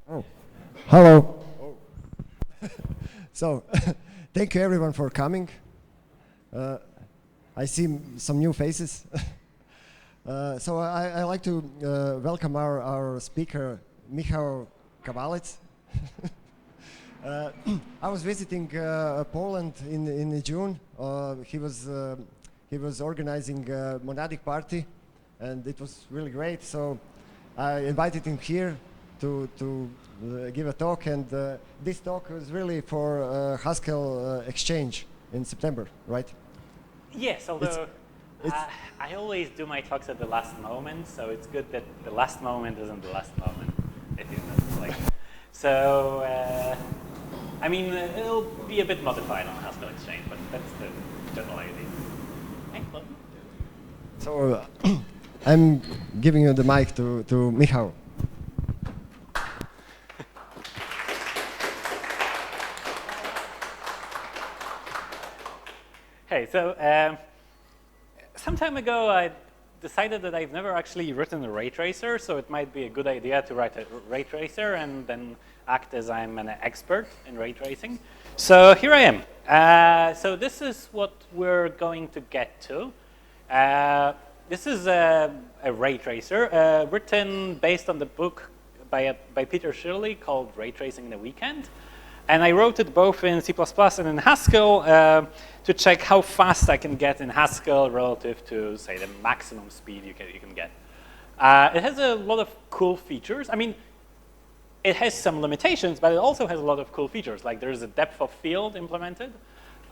Oh. Hello. Oh. So, thank you everyone for coming. I see some new faces. So I like to welcome our speaker, Michał Kawalec. I was visiting Poland in June. He was organizing a Monadic party, and it was really great. So I invited him here to give a talk, and this talk was really for Haskell exchange in September, right? Yes, although I always do my talks at the last moment, so it's good that the last moment isn't the last moment. If you know, like, so I mean, it'll be a bit modified on Haskell Exchange, but that's the general idea. Excellent. So I'm giving you the mic to Michał. Hey, so some time ago I decided that I've never actually written a raytracer, so it might be a good idea to write a raytracer and then act as I'm an expert in ray tracing. So here I am. So this is what we're going to get to. This is a raytracer written based on the book by Peter Shirley called Raytracing in a Weekend. And I wrote it both in C++ and in Haskell to check how fast I can get in Haskell relative to, say, the maximum speed you can get. It has a lot of cool features. I mean, it has some limitations, but it also has a lot of cool features. Like there's a depth of field implemented.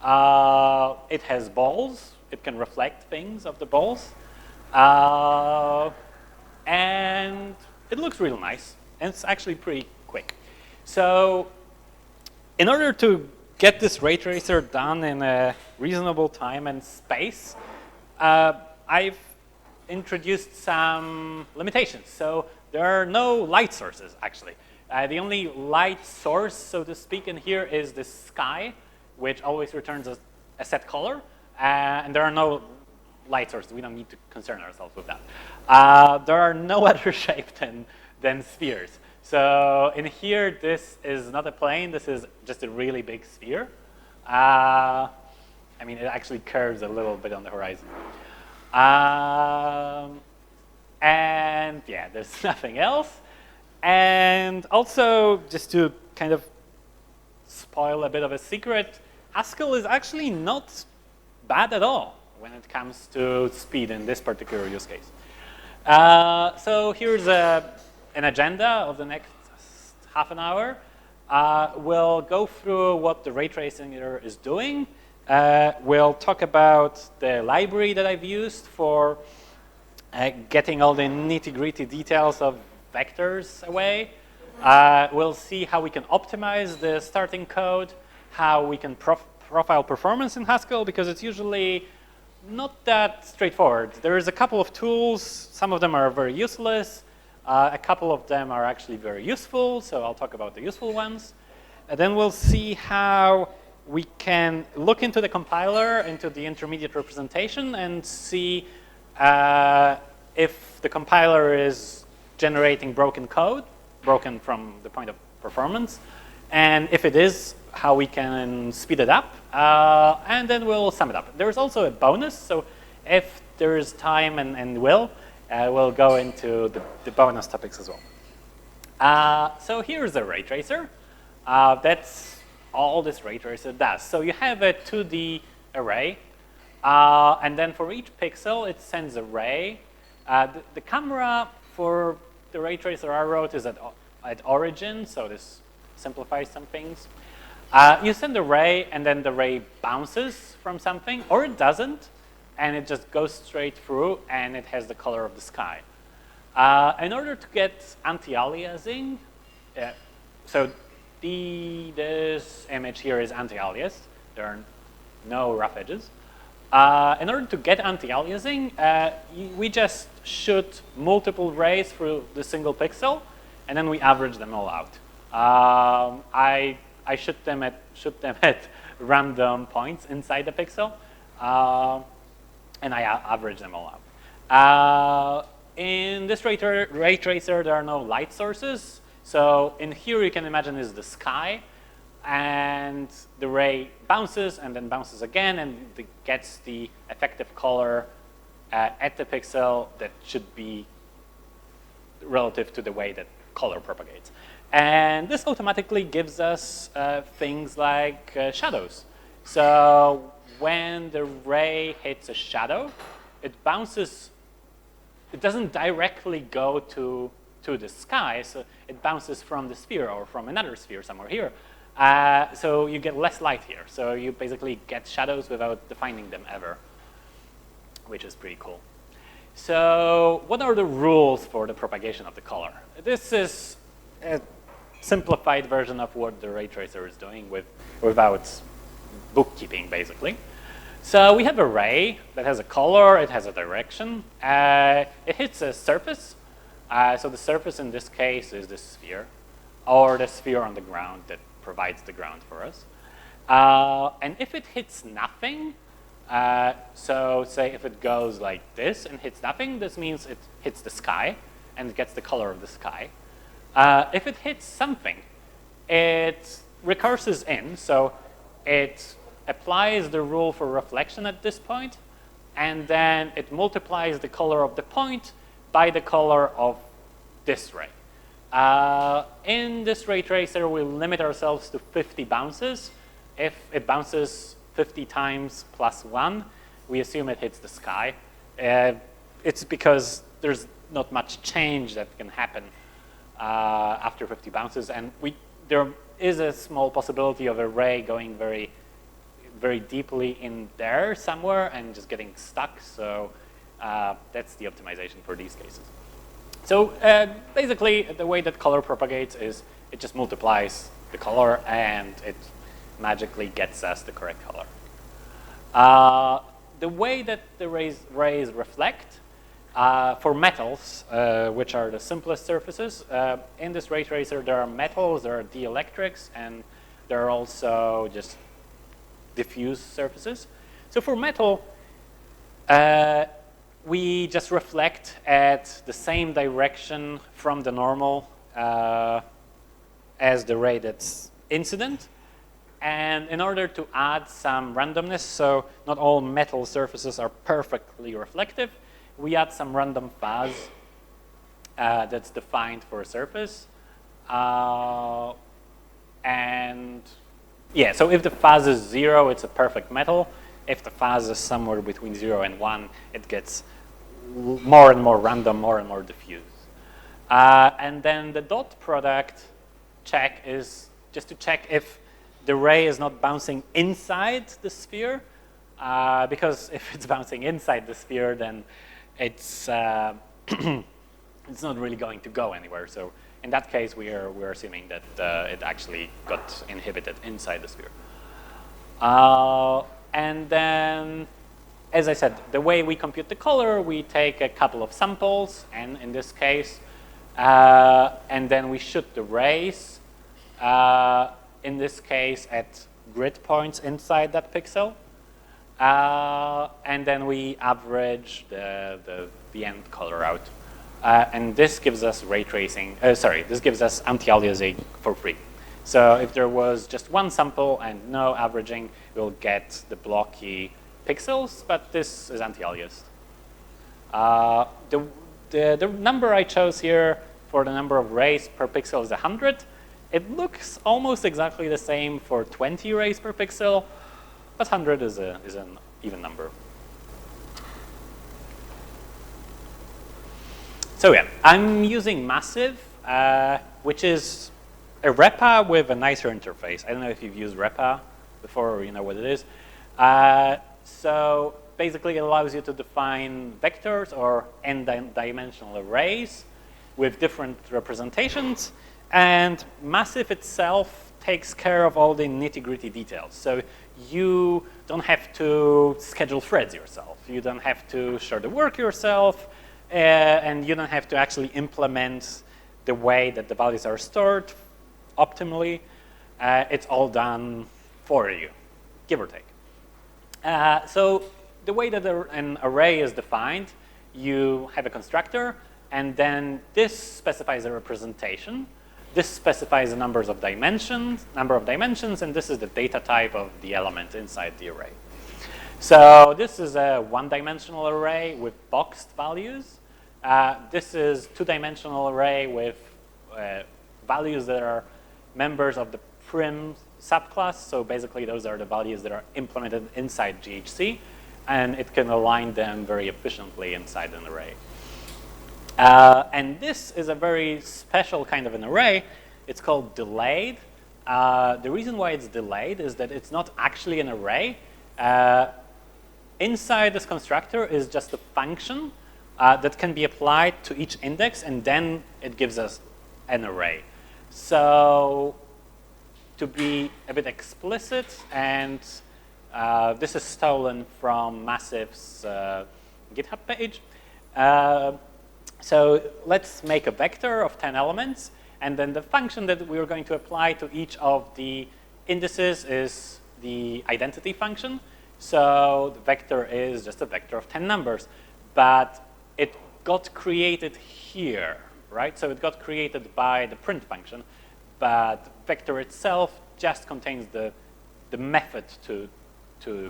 It has balls. It can reflect things of the balls. And it looks real nice. And it's actually pretty quick. So in order to get this raytracer done in a reasonable time and space, I've introduced some limitations. So there are no light sources, actually. The only light source, so to speak, in here is the sky, which always returns a set color. And there are no light sources. We don't need to concern ourselves with that. There are no other shape than spheres. So in here, this is not a plane. This is just a really big sphere. I mean, it actually curves a little bit on the horizon. And yeah, there's nothing else. And also, just to kind of spoil a bit of a secret, Haskell is actually not bad at all when it comes to speed in this particular use case. So here's an agenda of the next half an hour. We'll go through what the raytracer is doing. We'll talk about the library that I've used for getting all the nitty-gritty details of vectors away. We'll see how we can optimize the starting code, how we can profile performance in Haskell, because it's usually not that straightforward. There's a couple of tools. Some of them are very useless. A couple of them are actually very useful, so I'll talk about the useful ones. And then we'll see how we can look into the compiler, into the intermediate representation, and see if the compiler is generating broken code, broken from the point of performance. And if it is, how we can speed it up. And then we'll sum it up. There's also a bonus, so if there's time and will, we'll go into the bonus topics as well. So here's the raytracer. That's all this raytracer does. So you have a 2D array, and then for each pixel, it sends a ray. The camera for the raytracer I wrote is at origin, so this simplifies some things. You send a ray, and then the ray bounces from something, or it doesn't. And it just goes straight through, and it has the color of the sky. In order to get anti-aliasing, so this image here is anti-aliased. There are no rough edges. In order to get anti-aliasing, we just shoot multiple rays through the single pixel, and then we average them all out. I shoot them at random points inside the pixel. And I average them all out. in this ray tracer, there are no light sources. So in here, you can imagine is the sky. And the ray bounces and then bounces again and gets the effective color at the pixel that should be relative to the way that color propagates. And this automatically gives us things like shadows. So when the ray hits a shadow, it bounces. It doesn't directly go to the sky, so it bounces from the sphere or from another sphere somewhere here. So you get less light here. So you basically get shadows without defining them ever, which is pretty cool. So what are the rules for the propagation of the color? This is a simplified version of what the ray tracer is doing without bookkeeping, basically. So we have a ray that has a color, it has a direction. It hits a surface. So the surface in this case is the sphere, or the sphere on the ground that provides the ground for us. And if it hits nothing, so say if it goes like this and hits nothing, this means it hits the sky and it gets the color of the sky. If it hits something, it recurses in, so it applies the rule for reflection at this point, and then it multiplies the color of the point by the color of this ray. In this ray tracer, we limit ourselves to 50 bounces. If it bounces 50 times plus 1, we assume it hits the sky. It's because there's not much change that can happen after 50 bounces, and there is a small possibility of a ray going very, very deeply in there somewhere and just getting stuck. So that's the optimization for these cases. So basically, the way that color propagates is it just multiplies the color and it magically gets us the correct color. The way that the rays reflect for metals, which are the simplest surfaces, in this ray tracer there are metals, there are dielectrics, and there are also just diffuse surfaces. So for metal, we just reflect at the same direction from the normal as the ray that's incident. And in order to add some randomness, so not all metal surfaces are perfectly reflective, we add some random phase that's defined for a surface. And yeah, so if the phase is 0, it's a perfect metal. If the phase is somewhere between 0 and 1, it gets more and more random, more and more diffuse. And then the dot product check is just to check if the ray is not bouncing inside the sphere, because if it's bouncing inside the sphere, then it's it's not really going to go anywhere. So in that case, we're assuming that it actually got inhibited inside the sphere. And then, as I said, the way we compute the color, we take a couple of samples, and in this case, and then we shoot the rays, in this case, at grid points inside that pixel. And then we average the end color out. And this gives us ray tracing, this gives us anti-aliasing for free. So if there was just one sample and no averaging, we'll get the blocky pixels, but this is anti-aliased. The number I chose here for the number of rays per pixel is 100. It looks almost exactly the same for 20 rays per pixel, but 100 is an even number. So yeah, I'm using Massive, which is a REPA with a nicer interface. I don't know if you've used REPA before or you know what it is. So basically it allows you to define vectors or n-dimensional arrays with different representations. And Massive itself takes care of all the nitty-gritty details. So you don't have to schedule threads yourself. You don't have to share the work yourself. And you don't have to actually implement the way that the values are stored optimally. It's all done for you, give or take. So the way that an array is defined you have a constructor, and then this specifies a representation. This specifies the number of dimensions, and this is the data type of the element inside the array. So this is a one-dimensional array with boxed values. This is two-dimensional array with values that are members of the prim subclass. So basically, those are the values that are implemented inside GHC, and it can align them very efficiently inside an array. And this is a very special kind of an array. It's called delayed. The reason why it's delayed is that it's not actually an array. Inside this constructor is just a function that can be applied to each index, and then it gives us an array. So to be a bit explicit, and this is stolen from Massive's GitHub page. So let's make a vector of 10 elements, and then the function that we're going to apply to each of the indices is the identity function. So the vector is just a vector of 10 numbers, but it got created here, right? So it got created by the print function, but vector itself just contains the method to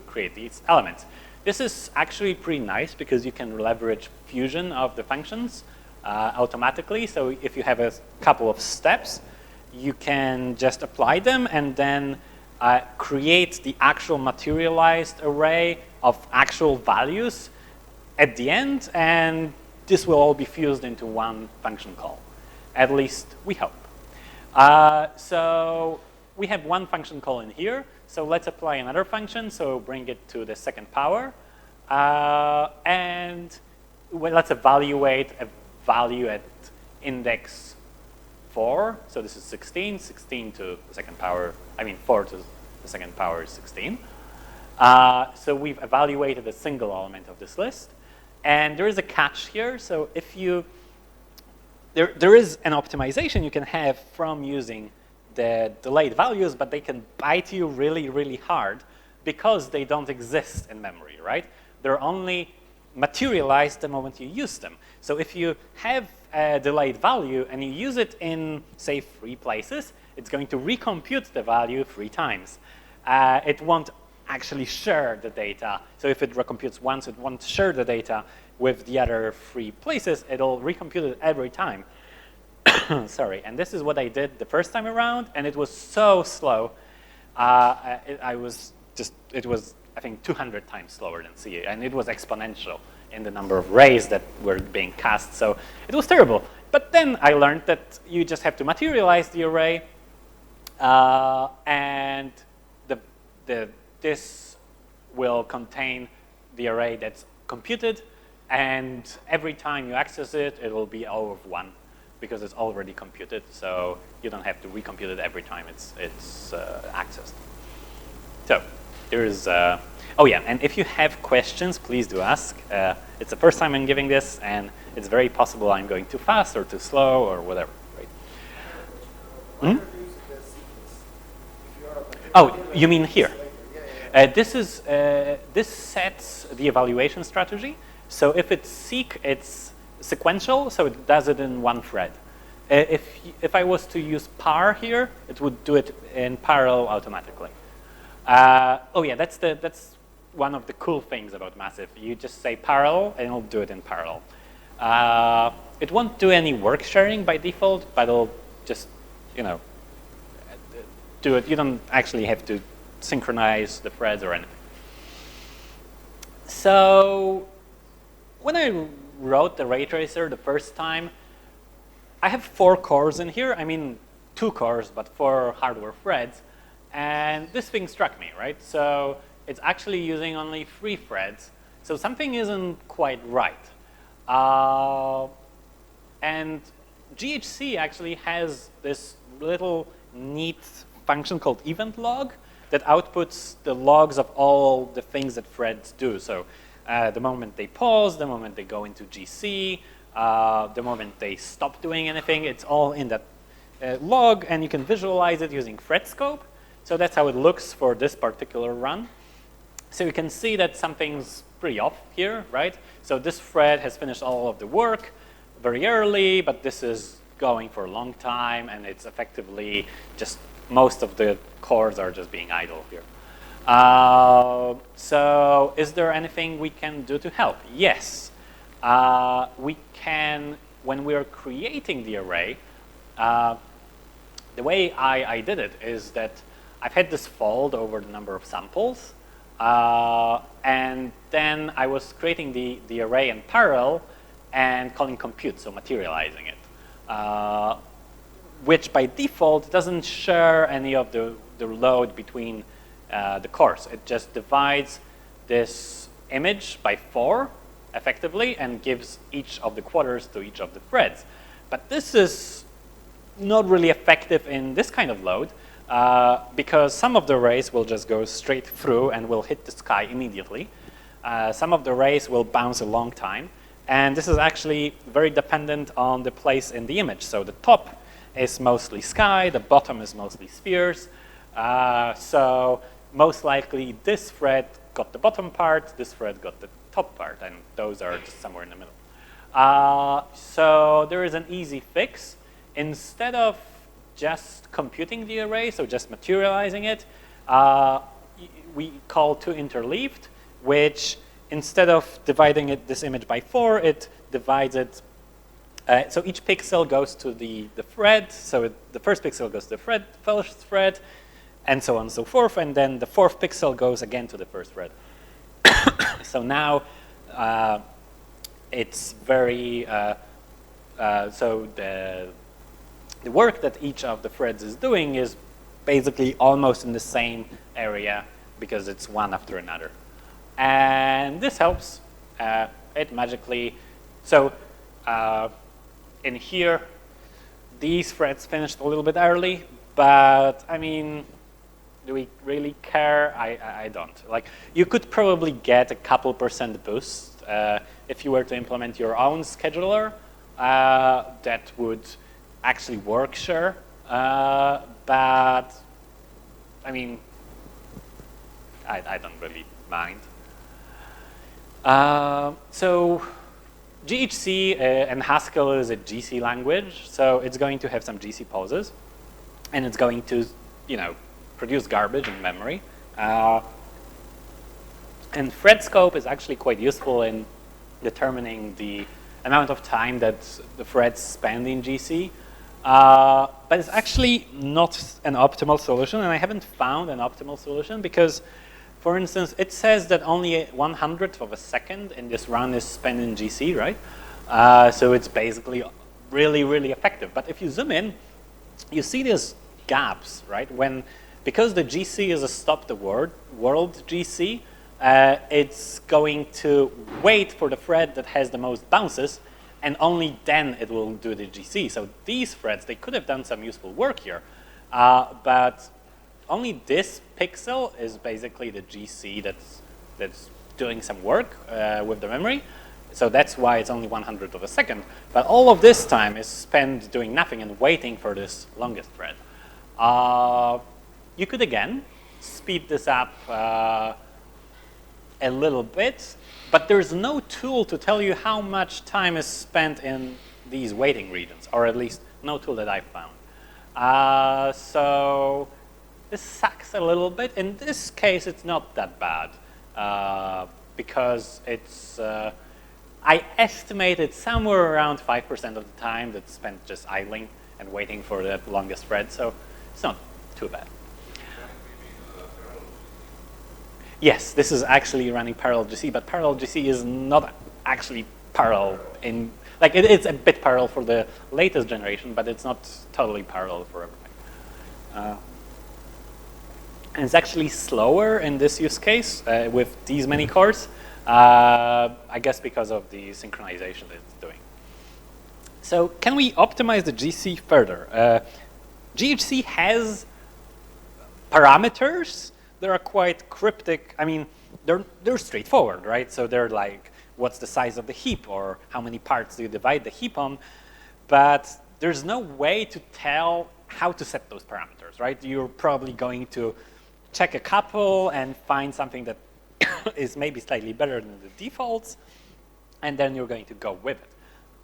create these elements. This is actually pretty nice because you can leverage fusion of the functions automatically. So if you have a couple of steps, you can just apply them and then create the actual materialized array of actual values at the end, and this will all be fused into one function call. At least we hope. So we have one function call in here. So let's apply another function. So bring it to the second power. And let's evaluate a value at index 4. So this is 16. 16 to the second power. I mean, 4 to the second power is 16. So we've evaluated a single element of this list. And there is a catch here. So if you, there is an optimization you can have from using the delayed values, but they can bite you really, really hard because they don't exist in memory, right? They're only materialized the moment you use them. So if you have a delayed value and you use it in, say, 3 places, it's going to recompute the value 3 times. It won't actually share the data. So if it recomputes once, it won't share the data with the other 3 places. It'll recompute it every time. Sorry, and this is what I did the first time around, and it was so slow. It was, I think, 200 times slower than C, and it was exponential in the number of rays that were being cast, so it was terrible. But then I learned that you just have to materialize the array, and this will contain the array that's computed, and every time you access it, it will be O of 1. Because it's already computed, so you don't have to recompute it every time it's accessed. So there's, oh yeah, and if you have questions, please do ask. It's the first time I'm giving this, and it's very possible I'm going too fast or too slow or whatever, right? Oh, you mean here? This sets the evaluation strategy. So if it's seek, it's sequential, so it does it in one thread. If I was to use par here, it would do it in parallel automatically. Oh yeah, that's one of the cool things about Massive. You just say parallel, and it'll do it in parallel. It won't do any work sharing by default, but it'll just, do it. You don't actually have to synchronize the threads or anything. So when I wrote the Raytracer the first time, I have 4 cores in here. I mean, 2 cores, but 4 hardware threads. And this thing struck me, right? So it's actually using only 3 threads. So something isn't quite right. And GHC actually has this little neat function called event log that outputs the logs of all the things that threads do. So the moment they pause, the moment they go into GC, the moment they stop doing anything, it's all in that log, and you can visualize it using thread scope. So that's how it looks for this particular run. So you can see that something's pretty off here, right? So this thread has finished all of the work very early, but this is going for a long time, and it's effectively just most of the cores are just being idle here. So is there anything we can do to help? Yes. We can, when we're creating the array, the way I did it is that I've had this fold over the number of samples, and then I was creating the array in parallel and calling compute, so materializing it, which by default doesn't share any of the load between the cores. It just divides this image by 4, effectively, and gives each of the quarters to each of the threads. But this is not really effective in this kind of load, because some of the arrays will just go straight through and will hit the sky immediately. Some of the arrays will bounce a long time. And this is actually very dependent on the place in the image. So the top is mostly sky, the bottom is mostly spheres. So most likely this thread got the bottom part, this thread got the top part, and those are just somewhere in the middle. So there is an easy fix. Instead of just computing the array, so just materializing it, we call toInterleaved, which instead of dividing this image by 4, it divides it. So each pixel goes to the thread. So the first pixel goes to the first thread, and so on and so forth. And then the 4th pixel goes again to the first thread. So now it's very, so the work that each of the threads is doing is basically almost in the same area because it's one after another. And this helps it magically. So in here, these threads finished a little bit early, but I mean, do we really care? I don't. Like, you could probably get a couple % boost if you were to implement your own scheduler that would actually work, sure. But I mean, I don't really mind. So GHC and Haskell is a GC language, so it's going to have some GC poses, and it's going to, produce garbage in memory. And thread scope is actually quite useful in determining the amount of time that the threads spend in GC. But it's actually not an optimal solution, and I haven't found an optimal solution because, for instance, it says that only 1/100th of a second in this run is spent in GC, right? So it's basically really, really effective. But if you zoom in, you see these gaps, right? Because the GC is a stop the world GC, it's going to wait for the thread that has the most bounces, and only then it will do the GC. So these threads, they could have done some useful work here, but only this pixel is basically the GC that's doing some work with the memory. So that's why it's only 1/100th of a second. But all of this time is spent doing nothing and waiting for this longest thread. You could, again, speed this up a little bit, but there's no tool to tell you how much time is spent in these waiting regions, or at least no tool that I've found. So this sucks a little bit. In this case, it's not that bad because it's, I estimated somewhere around 5% of the time that's spent just idling and waiting for the longest thread, so it's not too bad. Yes, this is actually running parallel GC, but parallel GC is not actually parallel in, like it's a bit parallel for the latest generation, but it's not totally parallel for everything. And it's actually slower in this use case with these many cores, I guess because of the synchronization that it's doing. So can we optimize the GC further? GHC has parameters. They are quite cryptic. I mean, they're straightforward, right? So they're like, what's the size of the heap, or how many parts do you divide the heap on? But there's no way to tell how to set those parameters, right? You're probably going to check a couple and find something that is maybe slightly better than the defaults, and then you're going to go with it.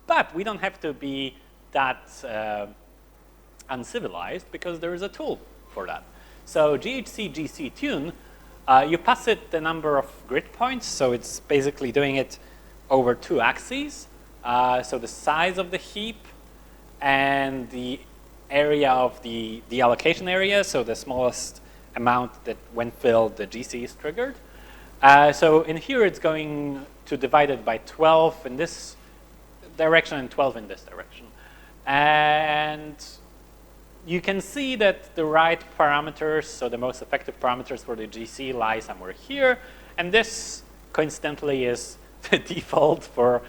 But we don't have to be that uncivilized, because there is a tool for that. So GHC GC tune, you pass it the number of grid points, so it's basically doing it over 2 axes. So the size of the heap and the area of the allocation area, so the smallest amount that when filled the GC is triggered. So in here it's going to divide it by 12 in this direction and 12 in this direction. And you can see that the right parameters, so the most effective parameters for the GC, lie somewhere here. And this, coincidentally, is the default for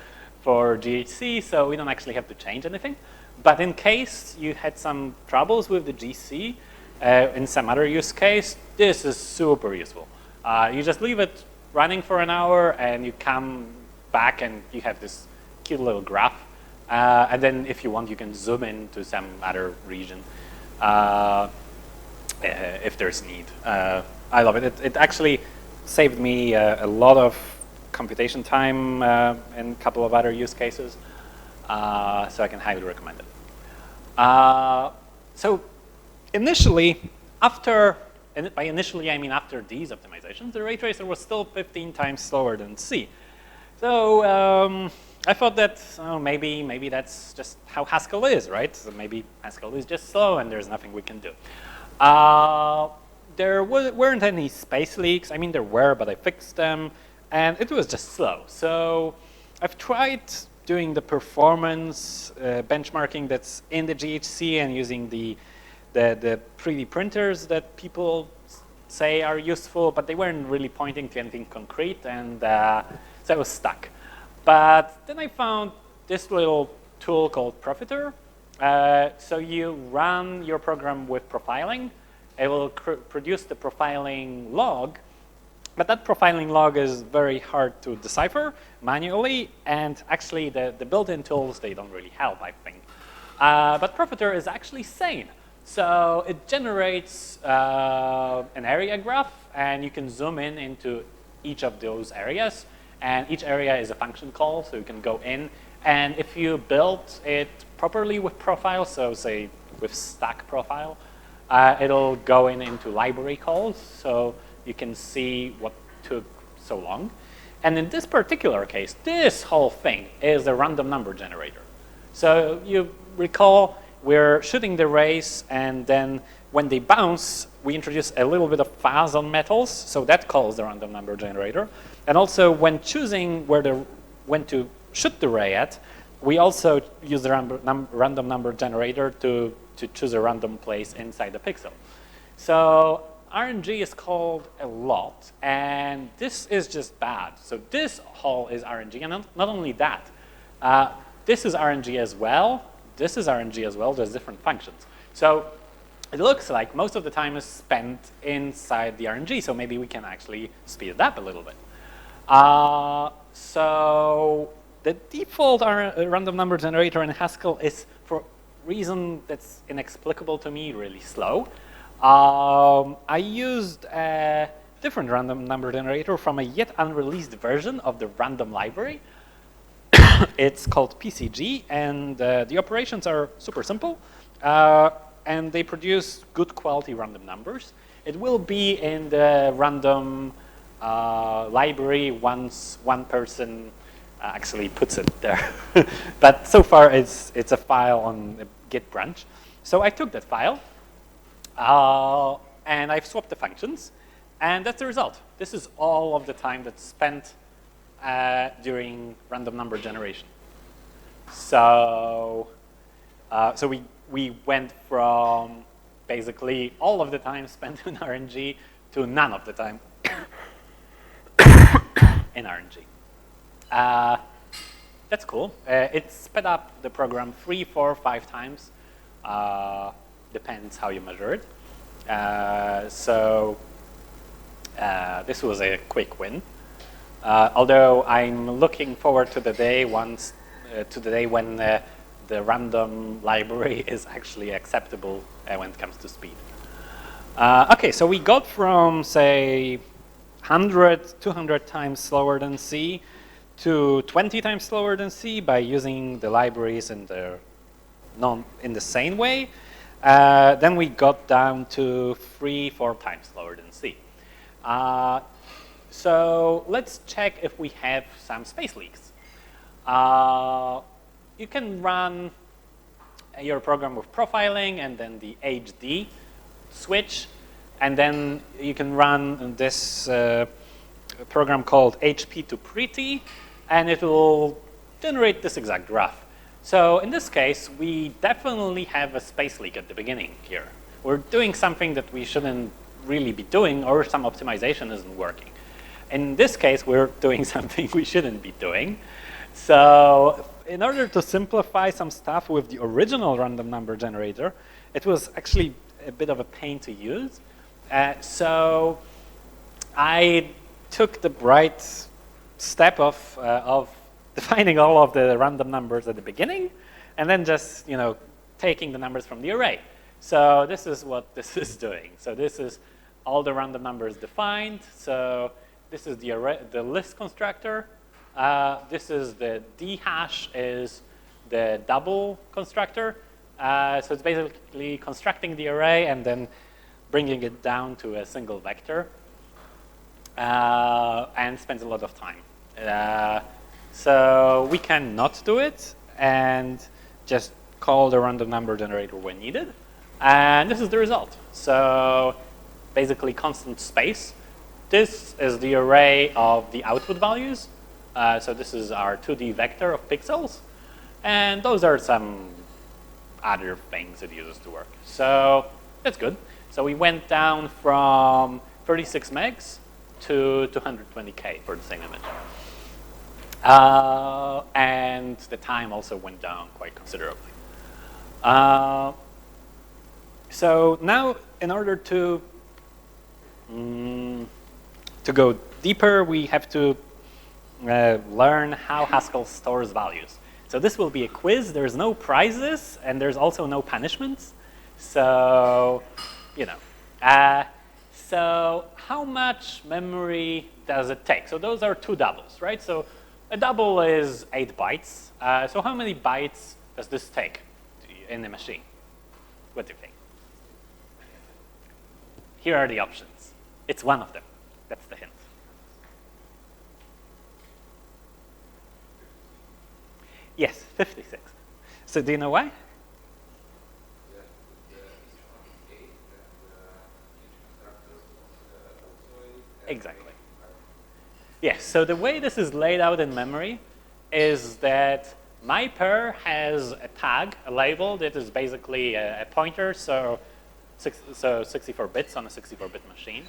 GHC, so we don't actually have to change anything. But in case you had some troubles with the GC in some other use case, this is super useful. You just leave it running for an hour, and you come back, and you have this cute little graph. And then if you want, you can zoom in to some other region if there's need. I love it. It actually saved me a lot of computation time in a couple of other use cases. So I can highly recommend it. So initially, and by initially I mean after these optimizations, the Raytracer was still 15 times slower than C. So I thought that maybe that's just how Haskell is, right? So maybe Haskell is just slow and there's nothing we can do. There weren't any space leaks. I mean, there were, but I fixed them, and it was just slow. So I've tried doing the performance benchmarking that's in the GHC and using the 3D printers that people say are useful, but they weren't really pointing to anything concrete, and so I was stuck. But then I found this little tool called Profiter. So you run your program with profiling. It will produce the profiling log, but that profiling log is very hard to decipher manually, and actually the built-in tools, they don't really help, I think. But Profiter is actually sane. So it generates an area graph, and you can zoom in into each of those areas. And each area is a function call, so you can go in. And if you build it properly with profile, so say with stack profile, it'll go into library calls, so you can see what took so long. And in this particular case, this whole thing is a random number generator. So you recall we're shooting the rays, and then when they bounce, we introduce a little bit of fuzz on metals, so that calls the random number generator. And also, when choosing when to shoot the ray at, we also use the random number generator to choose a random place inside the pixel. So RNG is called a lot, and this is just bad. So this whole is RNG, and not only that, this is RNG as well. This is RNG as well. There's different functions. So it looks like most of the time is spent inside the RNG, so maybe we can actually speed it up a little bit. So the default random number generator in Haskell is, for a reason that's inexplicable to me, really slow. I used a different random number generator from a yet unreleased version of the random library. It's called PCG, and the operations are super simple, and they produce good quality random numbers. It will be in the random library once one person actually puts it there. But so far, it's a file on a Git branch. So I took that file, and I've swapped the functions, and that's the result. This is all of the time that's spent during random number generation. So, we went from basically all of the time spent in RNG to none of the time in RNG. That's cool. It sped up the program 3, 4, 5 times. Depends how you measure it. This was a quick win. Although I'm looking forward to the day when the random library is actually acceptable when it comes to speed. Okay, so we got from, say, 100, 200 times slower than C to 20 times slower than C by using the libraries in the same way. Then we got down to 3, 4 times slower than C. So let's check if we have some space leaks. You can run your program with profiling and then the HD switch, and then you can run this program called HP to pretty, and it will generate this exact graph. So in this case, we definitely have a space leak at the beginning here. We're doing something that we shouldn't really be doing, or some optimization isn't working. In this case, we're doing something we shouldn't be doing. So in order to simplify some stuff with the original random number generator, it was actually a bit of a pain to use. So I took the bright step of defining all of the random numbers at the beginning, and then just taking the numbers from the array. So this is what this is doing. So this is all the random numbers defined. So this is the array, the list constructor. This is the D hash is the double constructor. So it's basically constructing the array and then bringing it down to a single vector, and spends a lot of time. So we can not do it and just call the random number generator when needed. And this is the result. So basically constant space. This is the array of the output values. So this is our 2D vector of pixels. And those are some other things it uses to work. So that's good. So we went down from 36 megs to 220K for the same image. And the time also went down quite considerably. So now, in order to go deeper, we have to learn how Haskell stores values. So this will be a quiz. There's no prizes, and there's also no punishments. So, so how much memory does it take? So those are two doubles, right? So a double is 8 bytes. So how many bytes does this take in the machine? What do you think? Here are the options. It's one of them. That's the hint. Yes, 56. So do you know why? Exactly. Yes, so the way this is laid out in memory is that my pair has a tag, a label that is basically a pointer, so 64 bits on a 64-bit machine.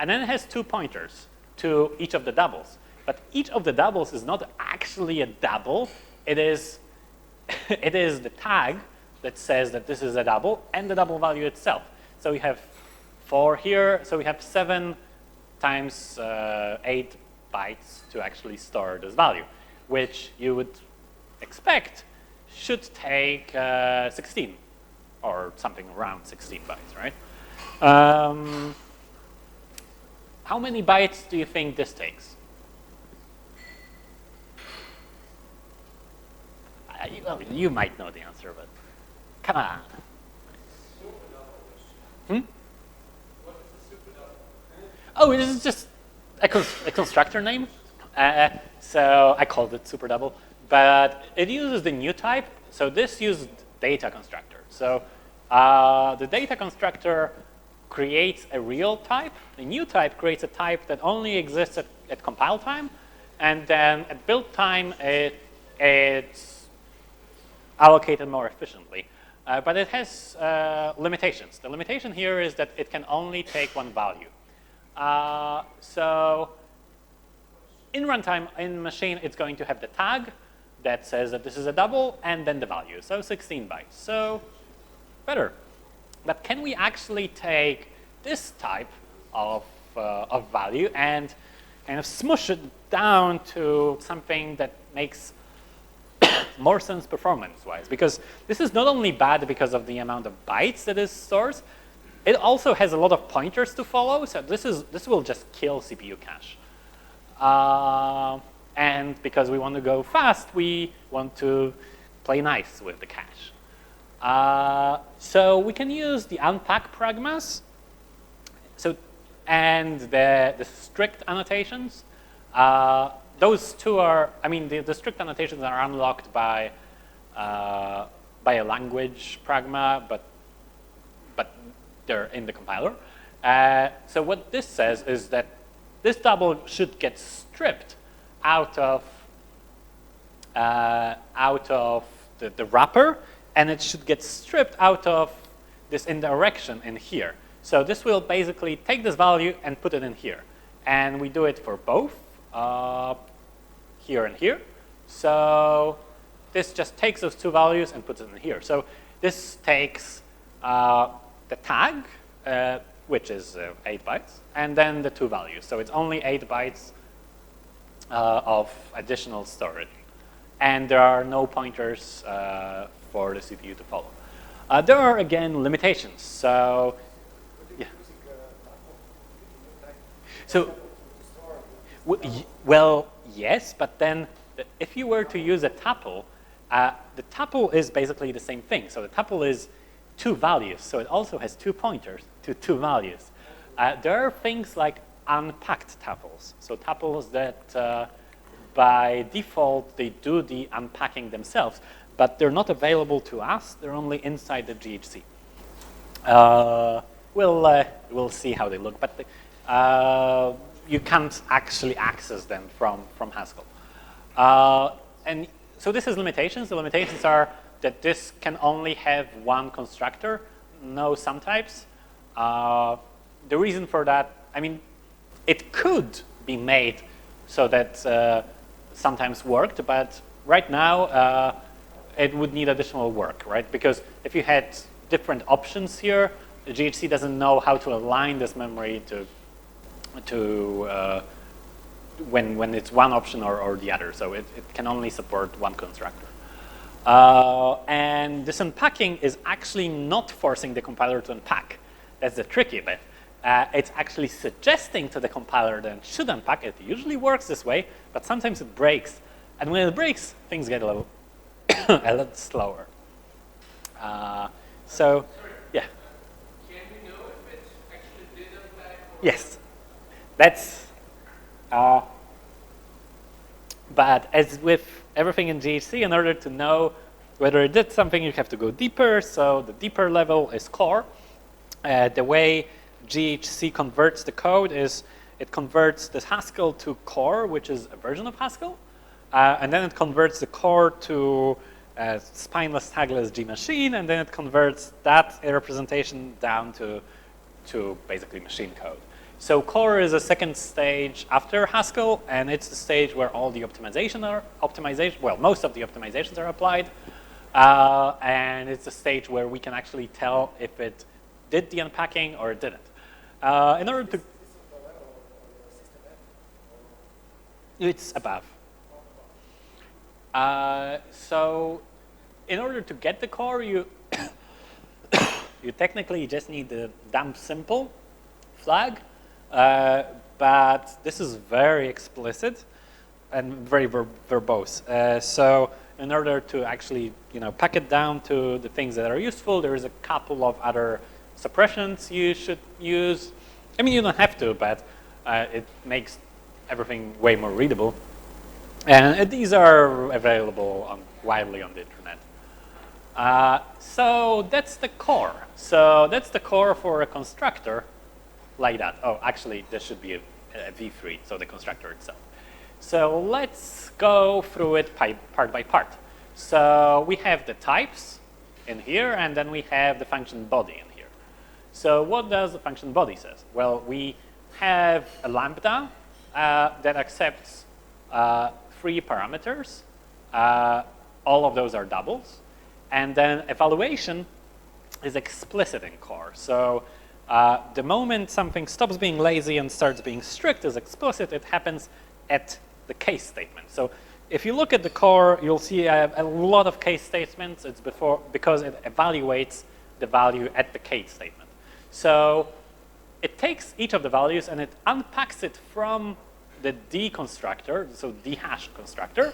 And then it has 2 pointers to each of the doubles. But each of the doubles is not actually a double. It is the tag that says that this is a double and the double value itself. So we have 4 here. So we have 7 times 8 bytes to actually store this value, which you would expect should take 16 or something around 16 bytes, right? How many bytes do you think this takes? Well, you might know the answer, but come on. Oh, it is just a constructor name. So I called it super double, but it uses the new type. So this used data constructor. So the data constructor creates a real type. The new type creates a type that only exists at compile time, and then at build time it's allocated more efficiently. But it has limitations. The limitation here is that it can only take one value. So in runtime, in machine, it's going to have the tag that says that this is a double, and then the value. So 16 bytes. So better. But can we actually take this type of value and kind of smush it down to something that makes more sense performance-wise? Because this is not only bad because of the amount of bytes that is stored, it also has a lot of pointers to follow, so this will just kill CPU cache. And because we want to go fast, we want to play nice with the cache. So we can use the unpack pragmas, and the strict annotations. Those two are, I mean, the strict annotations are unlocked by a language pragma, but they're in the compiler. So what this says is that this double should get stripped out of the wrapper, and it should get stripped out of this indirection in here. So this will basically take this value and put it in here. And we do it for both, here and here. So this just takes those two values and puts it in here. So this takes the tag, which is 8 bytes, and then the two values. So it's only 8 bytes of additional storage. And there are no pointers for the CPU to follow. There are, again, limitations. So, yeah. So, well, yes, but then if you were to use a tuple, the tuple is basically the same thing. So the tuple is two values. So it also has two pointers to two values. There are things like unpacked tuples. So tuples that by default, they do the unpacking themselves, but they're not available to us. They're only inside the GHC. We'll see how they look, but you can't actually access them from Haskell. And so this is limitations. The limitations are that this can only have one constructor, no sum types. The reason for that, I mean, it could be made so that sometimes worked, but right now it would need additional work, right? Because if you had different options here, the GHC doesn't know how to align this memory to when it's one option or the other. So it can only support one constructor. And this unpacking is actually not forcing the compiler to unpack. That's the tricky bit. It's actually suggesting to the compiler that it should unpack. It usually works this way, but sometimes it breaks. And when it breaks, things get a little a lot slower. So, yeah. Can we know if it actually did unpack? Yes. That's, but as with everything in GHC, in order to know whether it did something, you have to go deeper. So the deeper level is core. The way GHC converts the code is it converts this Haskell to core, which is a version of Haskell. And then it converts the core to spineless, tagless G machine, and then it converts that representation down to basically machine code. So core is a second stage after Haskell, and it's the stage where all the well, most of the optimizations are applied. And it's a stage where we can actually tell if it did the unpacking or it didn't. In order to, it's above. So in order to get the core, you you technically just need the dump simple flag, but this is very explicit and very verbose. So in order to actually pack it down to the things that are useful, there is a couple of other suppressions you should use. I mean, you don't have to, but it makes everything way more readable. And these are available widely on the internet. So that's the core. So that's the core for a constructor like that. Oh, actually, this should be a V3, so the constructor itself. So let's go through it part by part. So we have the types in here, and then we have the function body in here. So what does the function body says? Well, we have a lambda that accepts 3 parameters. All of those are doubles. And then evaluation is explicit in core. So the moment something stops being lazy and starts being strict is explicit. It happens at the case statement. So if you look at the core, you'll see a lot of case statements. It's because it evaluates the value at the case statement. So it takes each of the values and it unpacks it from the D constructor, so D hash constructor,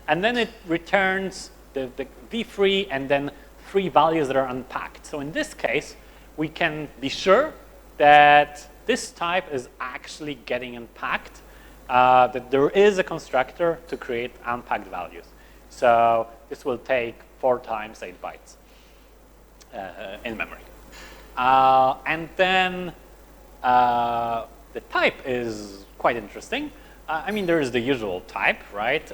and then it returns the v3 and then 3 values that are unpacked. So in this case, we can be sure that this type is actually getting unpacked, that there is a constructor to create unpacked values. So this will take 4 times 8 bytes in memory. And then the type is quite interesting. I mean, there is the usual type, right?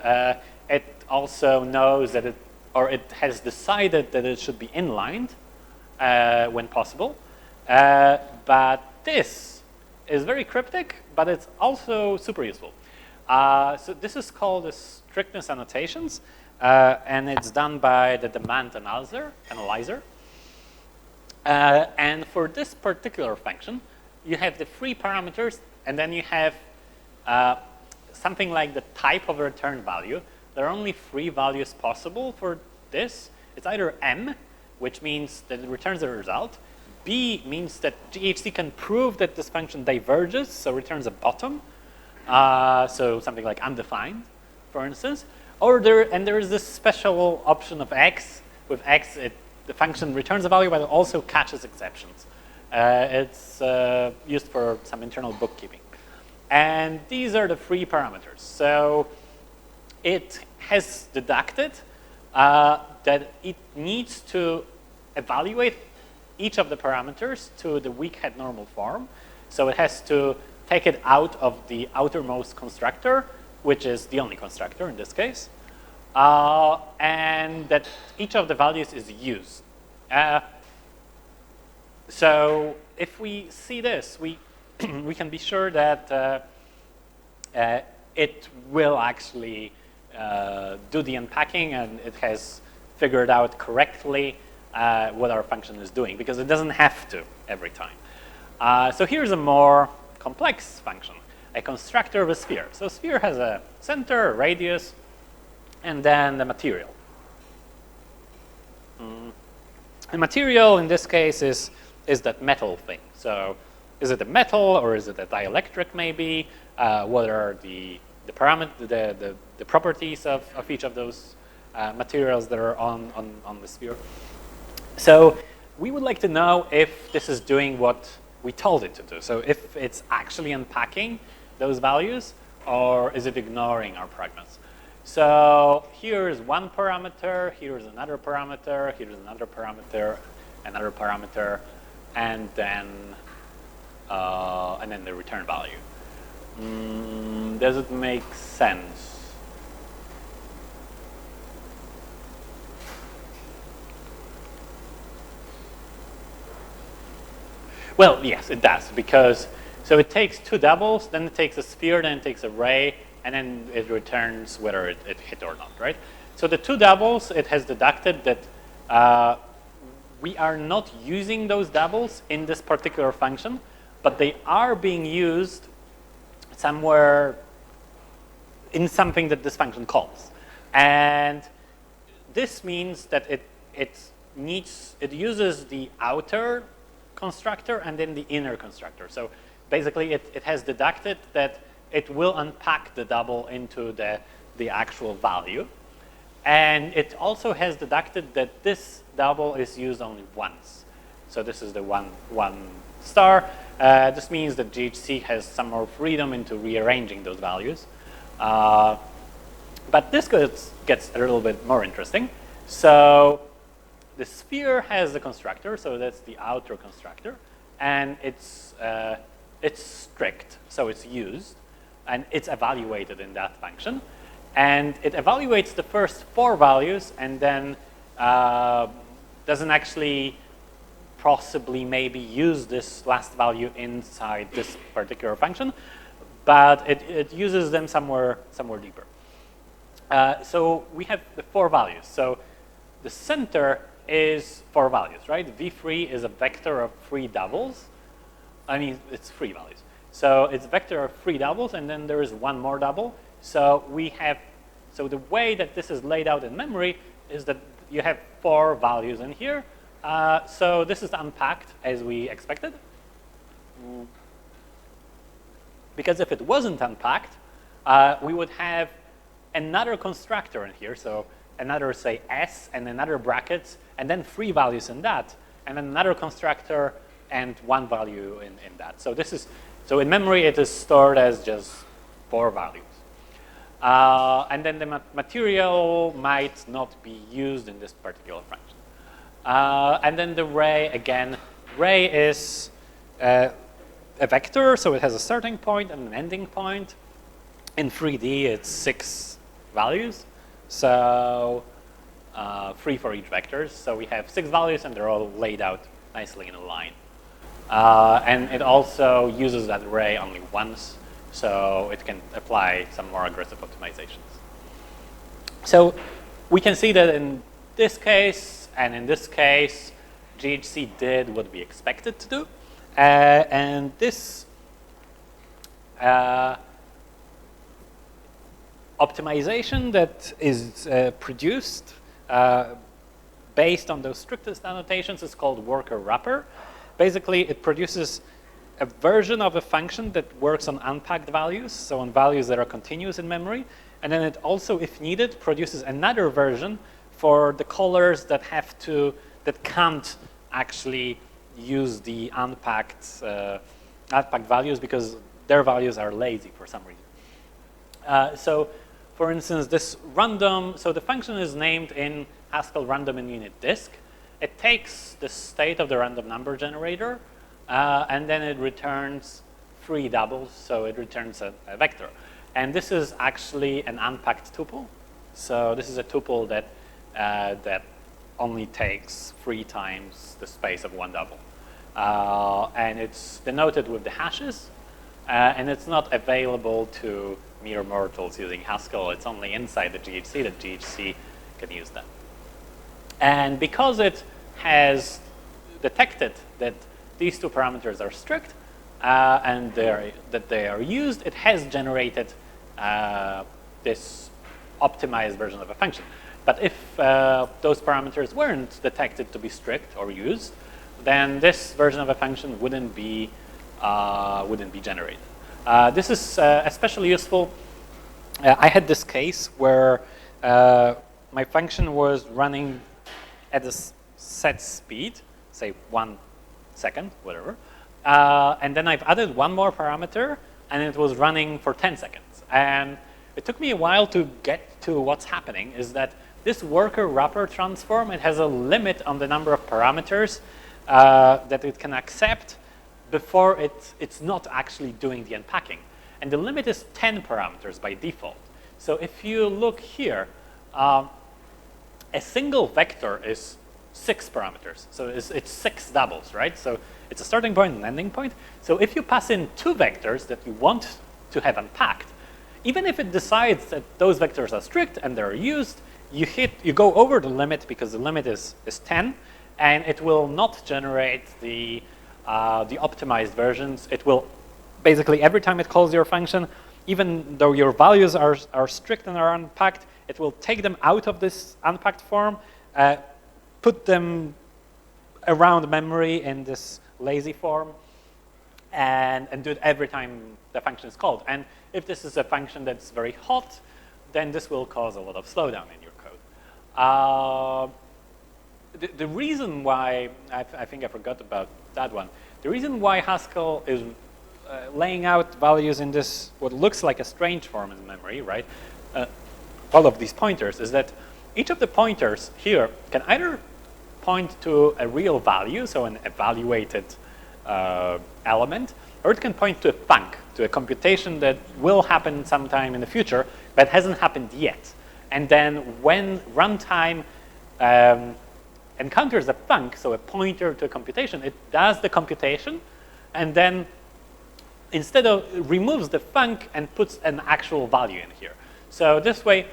It also knows that it has decided that it should be inlined when possible. But this is very cryptic, but it's also super useful. So this is called the strictness annotations, and it's done by the demand analyzer. And for this particular function, you have the 3 parameters, and then you have something like the type of a return value. There are only 3 values possible for this. It's either M, which means that it returns a result. B means that GHC can prove that this function diverges, so returns a bottom. So something like undefined, for instance. Or there is this special option of X. With X, the function returns a value, but it also catches exceptions. It's used for some internal bookkeeping. And these are the 3 parameters. So it has deducted that it needs to evaluate each of the parameters to the weak head normal form. So it has to take it out of the outermost constructor, which is the only constructor in this case, and that each of the values is used. So if we see this, we can be sure that it will actually do the unpacking, and it has figured out correctly what our function is doing, because it doesn't have to every time. So here's a more complex function, a constructor of a sphere. So a sphere has a center, a radius, and then the material. The material in this case is that metal thing. So is it a metal, or is it a dielectric maybe? What are the properties of each of those materials that are on the sphere? So we would like to know if this is doing what we told it to do. So if it's actually unpacking those values, or is it ignoring our prognosis? So here's one parameter, here's another parameter, here's another parameter, and then the return value. Does it make sense? Well, yes, it does, because so it takes 2 doubles, then it takes a sphere, then it takes a ray, and then it returns whether it hit or not, right? So the 2 doubles, it has deducted that we are not using those doubles in this particular function, but they are being used somewhere in something that this function calls. And this means that it uses the outer constructor and then the inner constructor. So basically it has deducted that it will unpack the double into the actual value. And it also has deducted that this double is used only once. So this is the one star. This means that GHC has some more freedom into rearranging those values. But this gets a little bit more interesting. So the sphere has a constructor, so that's the outer constructor, and it's strict, so it's used, and it's evaluated in that function. And it evaluates the first 4 values, and then doesn't actually possibly maybe use this last value inside this particular function, but it uses them somewhere deeper. So we have the 4 values. So the center is 4 values, right? V3 is a vector of 3 doubles. I mean, it's 3 values. So it's a vector of 3 doubles, and then there is 1 more double. So so the way that this is laid out in memory is that you have 4 values in here. So this is unpacked as we expected. Because if it wasn't unpacked, we would have another constructor in here. So another, say, s and another bracket, and then 3 values in that, and then another constructor and 1 value in that. So this is, so in memory, it is stored as just 4 values. And then the material might not be used in this particular function. And then the ray, again, ray is a vector, so it has a starting point and an ending point. In 3D, it's 6 values, so 3 for each vector. So we have 6 values, and they're all laid out nicely in a line. And it also uses that array only once, so it can apply some more aggressive optimizations. So we can see that in this case and in this case, GHC did what we expected to do. And this optimization that is produced based on those strictest annotations is called worker wrapper. Basically, it produces a version of a function that works on unpacked values, so on values that are continuous in memory. And then it also, if needed, produces another version for the callers that can't actually use the unpacked values because their values are lazy for some reason. So, for instance, this random, so the function is named in Haskell random in unit disk. It takes the state of the random number generator, and then it returns 3 doubles, so it returns a vector. And this is actually an unpacked tuple. So this is a tuple that, that only takes 3 times the space of 1 double. And it's denoted with the hashes, and it's not available to mere mortals using Haskell. It's only inside the GHC that GHC can use that. And because it has detected that these 2 parameters are strict and that they are used, it has generated this optimized version of a function. But if those parameters weren't detected to be strict or used, then this version of a function wouldn't be generated. This is especially useful. I had this case where my function was running at a set speed, say 1 second, whatever. And then I've added 1 more parameter, and it was running for 10 seconds. And it took me a while to get to what's happening, is that this worker wrapper transform, it has a limit on the number of parameters that it can accept before it's not actually doing the unpacking. And the limit is 10 parameters by default. So if you look here, a single vector is 6 parameters. So it's 6 doubles, right? So it's a starting point and an ending point. So if you pass in 2 vectors that you want to have unpacked, even if it decides that those vectors are strict and they're used, you go over the limit because the limit is 10, and it will not generate the optimized versions. It will basically, every time it calls your function, even though your values are strict and are unpacked, it will take them out of this unpacked form, put them around memory in this lazy form, and do it every time the function is called. And if this is a function that's very hot, then this will cause a lot of slowdown in your code. The reason why, I think I forgot about that one, the reason why Haskell is laying out values in this, what looks like a strange form in memory, right? All of these pointers, is that each of the pointers here can either point to a real value, so an evaluated element, or it can point to a func, to a computation that will happen sometime in the future, but hasn't happened yet. And then when runtime encounters a func, so a pointer to a computation, it does the computation, and then instead of removes the func and puts an actual value in here. So this way,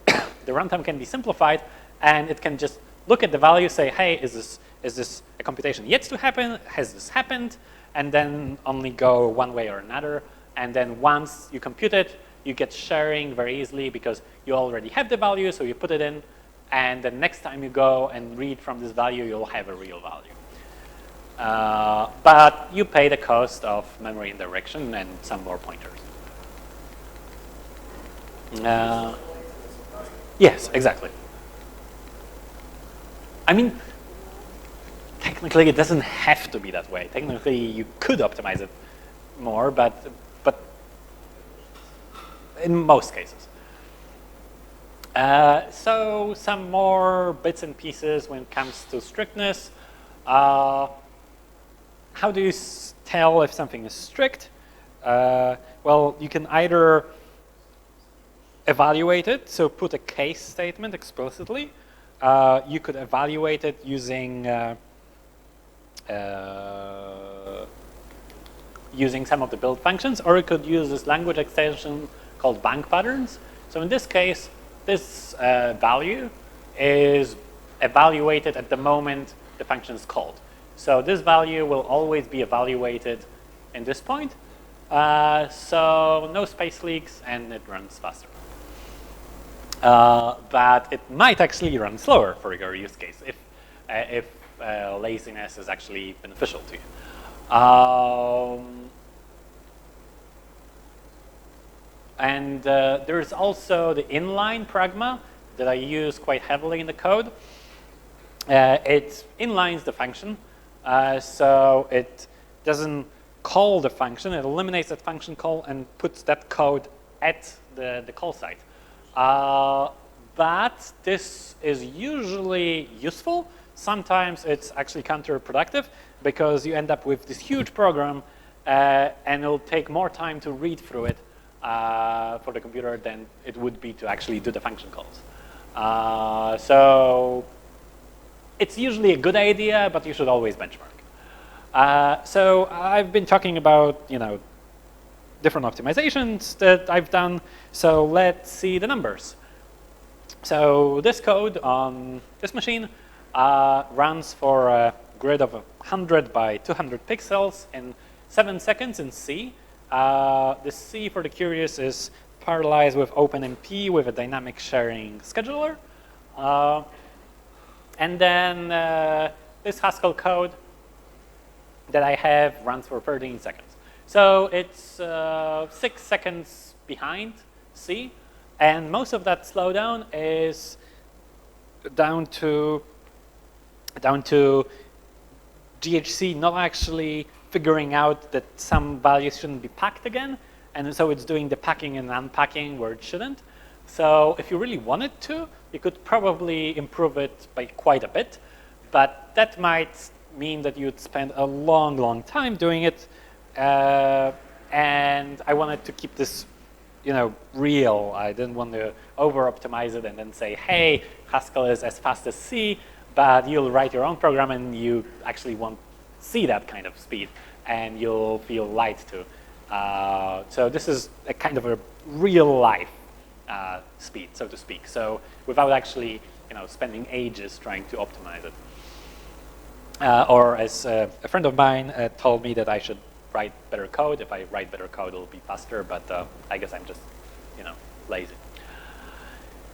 the runtime can be simplified, and it can just look at the value, say, hey, is this a computation yet to happen? Has this happened? And then only go one way or another. And then once you compute it, you get sharing very easily because you already have the value, so you put it in, and the next time you go and read from this value, you'll have a real value. But you pay the cost of memory indirection and some more pointers. Yes, exactly. I mean, technically it doesn't have to be that way. Technically you could optimize it more, but in most cases. So some more bits and pieces when it comes to strictness. How do you tell if something is strict? Well, you can either evaluate it, so put a case statement explicitly. You could evaluate it using using some of the build functions, or you could use this language extension called bank patterns. So in this case, this value is evaluated at the moment the function is called. So this value will always be evaluated in this point. So no space leaks, and it runs faster. But it might actually run slower for your use case if laziness is actually beneficial to you. And there's also the inline pragma that I use quite heavily in the code. It inlines the function, so it doesn't call the function. It eliminates that function call and puts that code at the call site. But this is usually useful. Sometimes it's actually counterproductive because you end up with this huge program and it'll take more time to read through it for the computer than it would be to actually do the function calls. So it's usually a good idea, but you should always benchmark. So I've been talking about, different optimizations that I've done. So let's see the numbers. So this code on this machine runs for a grid of 100 by 200 pixels in 7 seconds in C. The C, for the curious, is parallelized with OpenMP with a dynamic sharing scheduler. And then this Haskell code that I have runs for 13 seconds. So it's 6 seconds behind C, and most of that slowdown is down to GHC not actually figuring out that some values shouldn't be packed again, and so it's doing the packing and unpacking where it shouldn't. So if you really wanted to, you could probably improve it by quite a bit, but that might mean that you'd spend a long, long time doing it. And I wanted to keep this, real. I didn't want to over-optimize it and then say, hey, Haskell is as fast as C, but you'll write your own program and you actually won't see that kind of speed, and you'll feel lied to. So this is a kind of a real-life speed, so to speak. So without actually, spending ages trying to optimize it. Or as a friend of mine told me that I should write better code. If I write better code, it'll be faster, but I guess I'm just, lazy.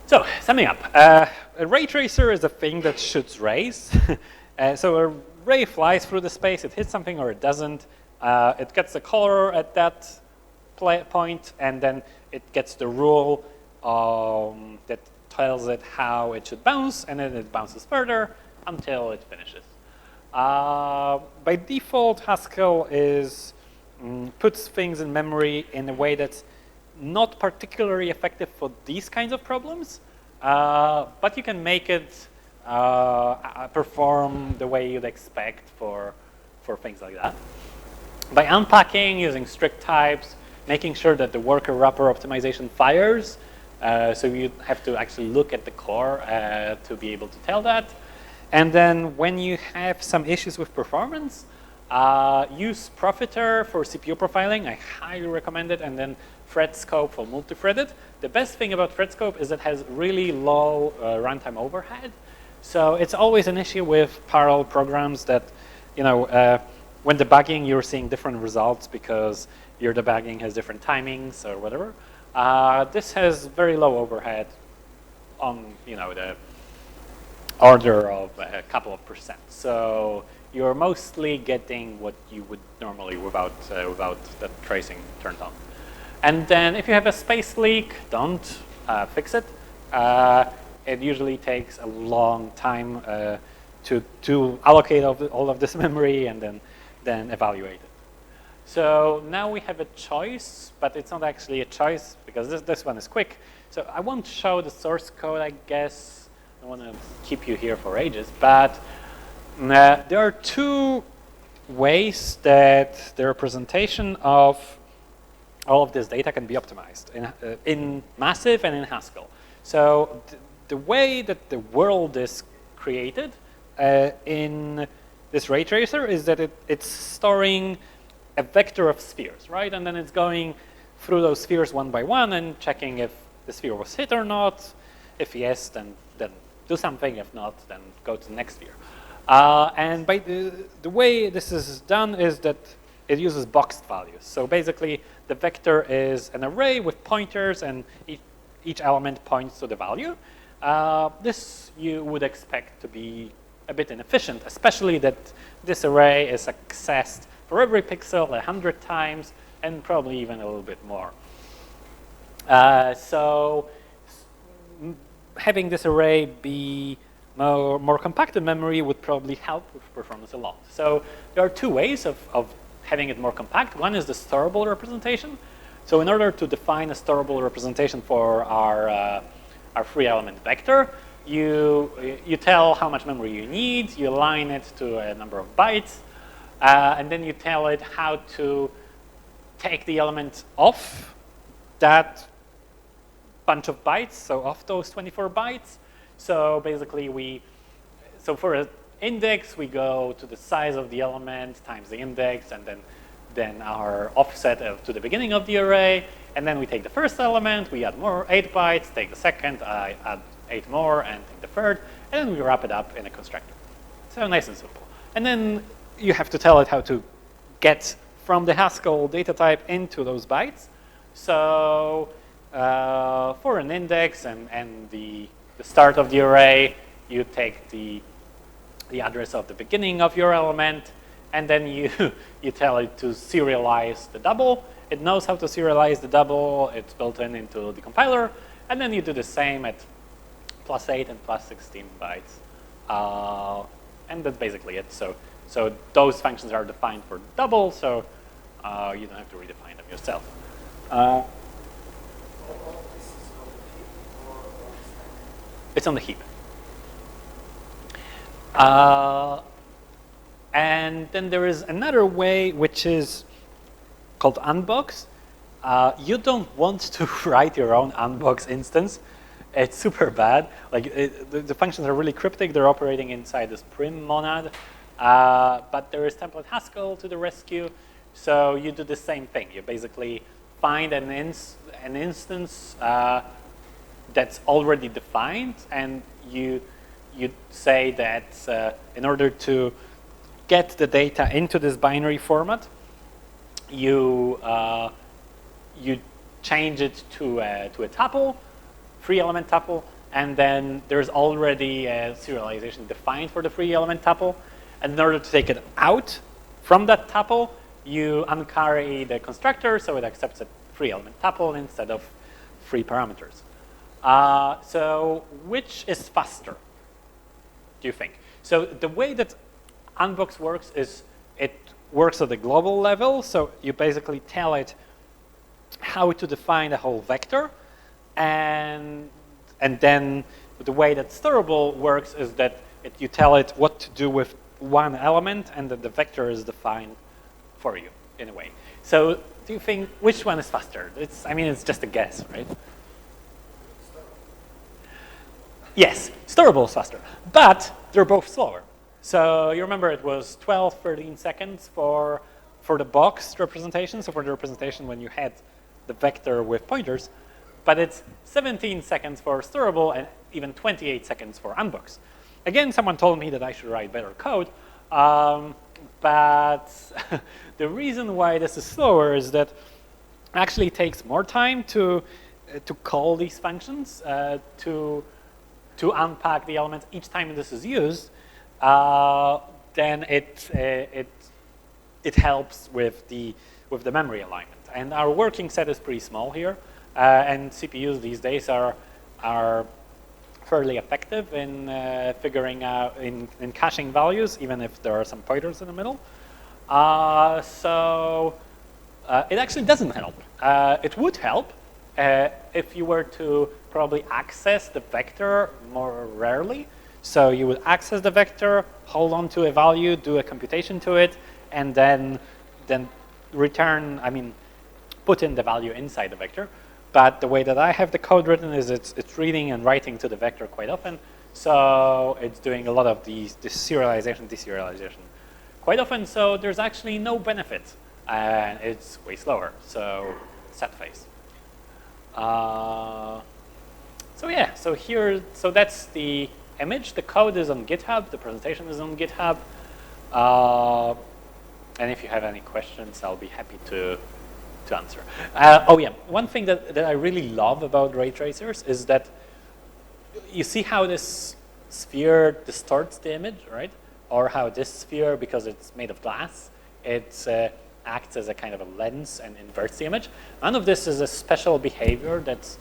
So, summing up, a ray tracer is a thing that shoots rays. So a ray flies through the space, it hits something or it doesn't. It gets the color at that point, and then it gets the rule that tells it how it should bounce, and then it bounces further until it finishes. By default, Haskell puts things in memory in a way that's not particularly effective for these kinds of problems, but you can make it perform the way you'd expect for things like that. By unpacking, using strict types, making sure that the worker wrapper optimization fires, so you have to actually look at the core to be able to tell that. And then when you have some issues with performance, use Profiter for CPU profiling. I highly recommend it. And then ThreadScope for multi-threaded. The best thing about ThreadScope is it has really low runtime overhead. So it's always an issue with parallel programs that, when debugging, you're seeing different results because your debugging has different timings or whatever. This has very low overhead on, the order of a couple of %. So you're mostly getting what you would normally without the tracing turned on. And then if you have a space leak, don't fix it. It usually takes a long time to allocate all of this memory and then evaluate it. So now we have a choice, but it's not actually a choice because this one is quick. So I won't show the source code, I guess. I want to keep you here for ages, but there are two ways that the representation of all of this data can be optimized in massive and in Haskell. So the way that the world is created in this raytracer is that it's storing a vector of spheres, right? And then it's going through those spheres one by one and checking if the sphere was hit or not. If yes, then do something. If not, then go to the next sphere. And by the way this is done is that it uses boxed values. So basically, the vector is an array with pointers, and each element points to the value. This you would expect to be a bit inefficient, especially that this array is accessed for every pixel 100 times, and probably even a little bit more. So having this array be more compact in memory would probably help with performance a lot. So there are two ways of having it more compact. One is the storable representation. So in order to define a storable representation for our free element vector, you tell how much memory you need, you align it to a number of bytes, and then you tell it how to take the element off that bunch of bytes, so off those 24 bytes. So basically so for an index, we go to the size of the element times the index, and then our offset to the beginning of the array. And then we take the first element, we add more 8 bytes, take the second, I add 8 more, and take the third, and then we wrap it up in a constructor. So nice and simple. And then you have to tell it how to get from the Haskell data type into those bytes. So for an index and the start of the array, you take the address of the beginning of your element, and then you tell it to serialize the double. It knows how to serialize the double. It's built into the compiler, and then you do the same at +8 and +16 bytes, and that's basically it. So those functions are defined for double, so you don't have to redefine them yourself. It's on the heap. And then there is another way, which is called unbox. You don't want to write your own unbox instance. It's super bad. Like the functions are really cryptic. They're operating inside this prim monad. But there is template Haskell to the rescue. So you do the same thing. You basically find an instance that's already defined, and you say that in order to get the data into this binary format, you change it to a tuple, free element tuple, and then there's already a serialization defined for the free element tuple. And in order to take it out from that tuple, you uncarry the constructor so it accepts a free element tuple instead of free parameters. So which is faster, do you think? So the way that unbox works is it works at the global level. So you basically tell it how to define a whole vector. And then the way that storable works is that you tell it what to do with one element, and that the vector is defined for you in a way. So do you think which one is faster? I mean, it's just a guess, right? Yes, storable is faster, but they're both slower. So you remember it was 12, 13 seconds for the boxed representation, so for the representation when you had the vector with pointers, but it's 17 seconds for storable and even 28 seconds for unbox. Again, someone told me that I should write better code, but the reason why this is slower is that it actually takes more time to call these functions, to unpack the elements each time this is used. then it helps with the memory alignment. And our working set is pretty small here, and CPUs these days are fairly effective in figuring out in caching values, even if there are some pointers in the middle. So it actually doesn't help. It would help if you were to probably access the vector more rarely. So you would access the vector, hold on to a value, do a computation to it, and then return, put in the value inside the vector. But the way that I have the code written is it's reading and writing to the vector quite often. So it's doing a lot of this serialization, deserialization quite often. So there's actually no benefit. And it's way slower. So set phase. So yeah, so that's the image. The code is on GitHub. The presentation is on GitHub. And if you have any questions, I'll be happy to answer. Oh yeah, one thing that I really love about ray tracers is that you see how this sphere distorts the image, right? Or how this sphere, because it's made of glass, it acts as a kind of a lens and inverts the image. None of this is a special behavior that's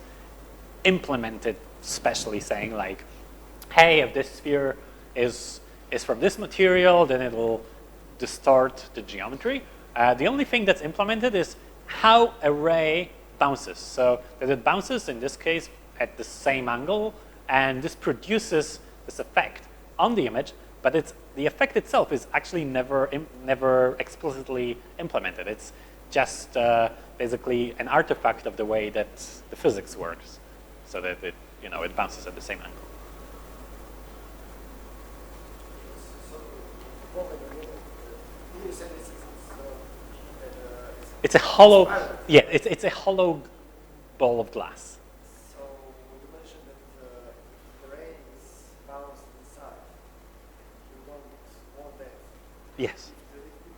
implemented specially, saying like, hey, if this sphere is from this material, then it will distort the geometry. The only thing that's implemented is how a ray bounces. So that it bounces, in this case, at the same angle, and this produces this effect on the image, but the effect itself is actually never explicitly implemented. It's just basically an artifact of the way that the physics works, so that it bounces at the same angle. It's a hollow, yeah, it's a hollow ball of glass. So you mentioned that the ray is bounced inside. You want that. Yes.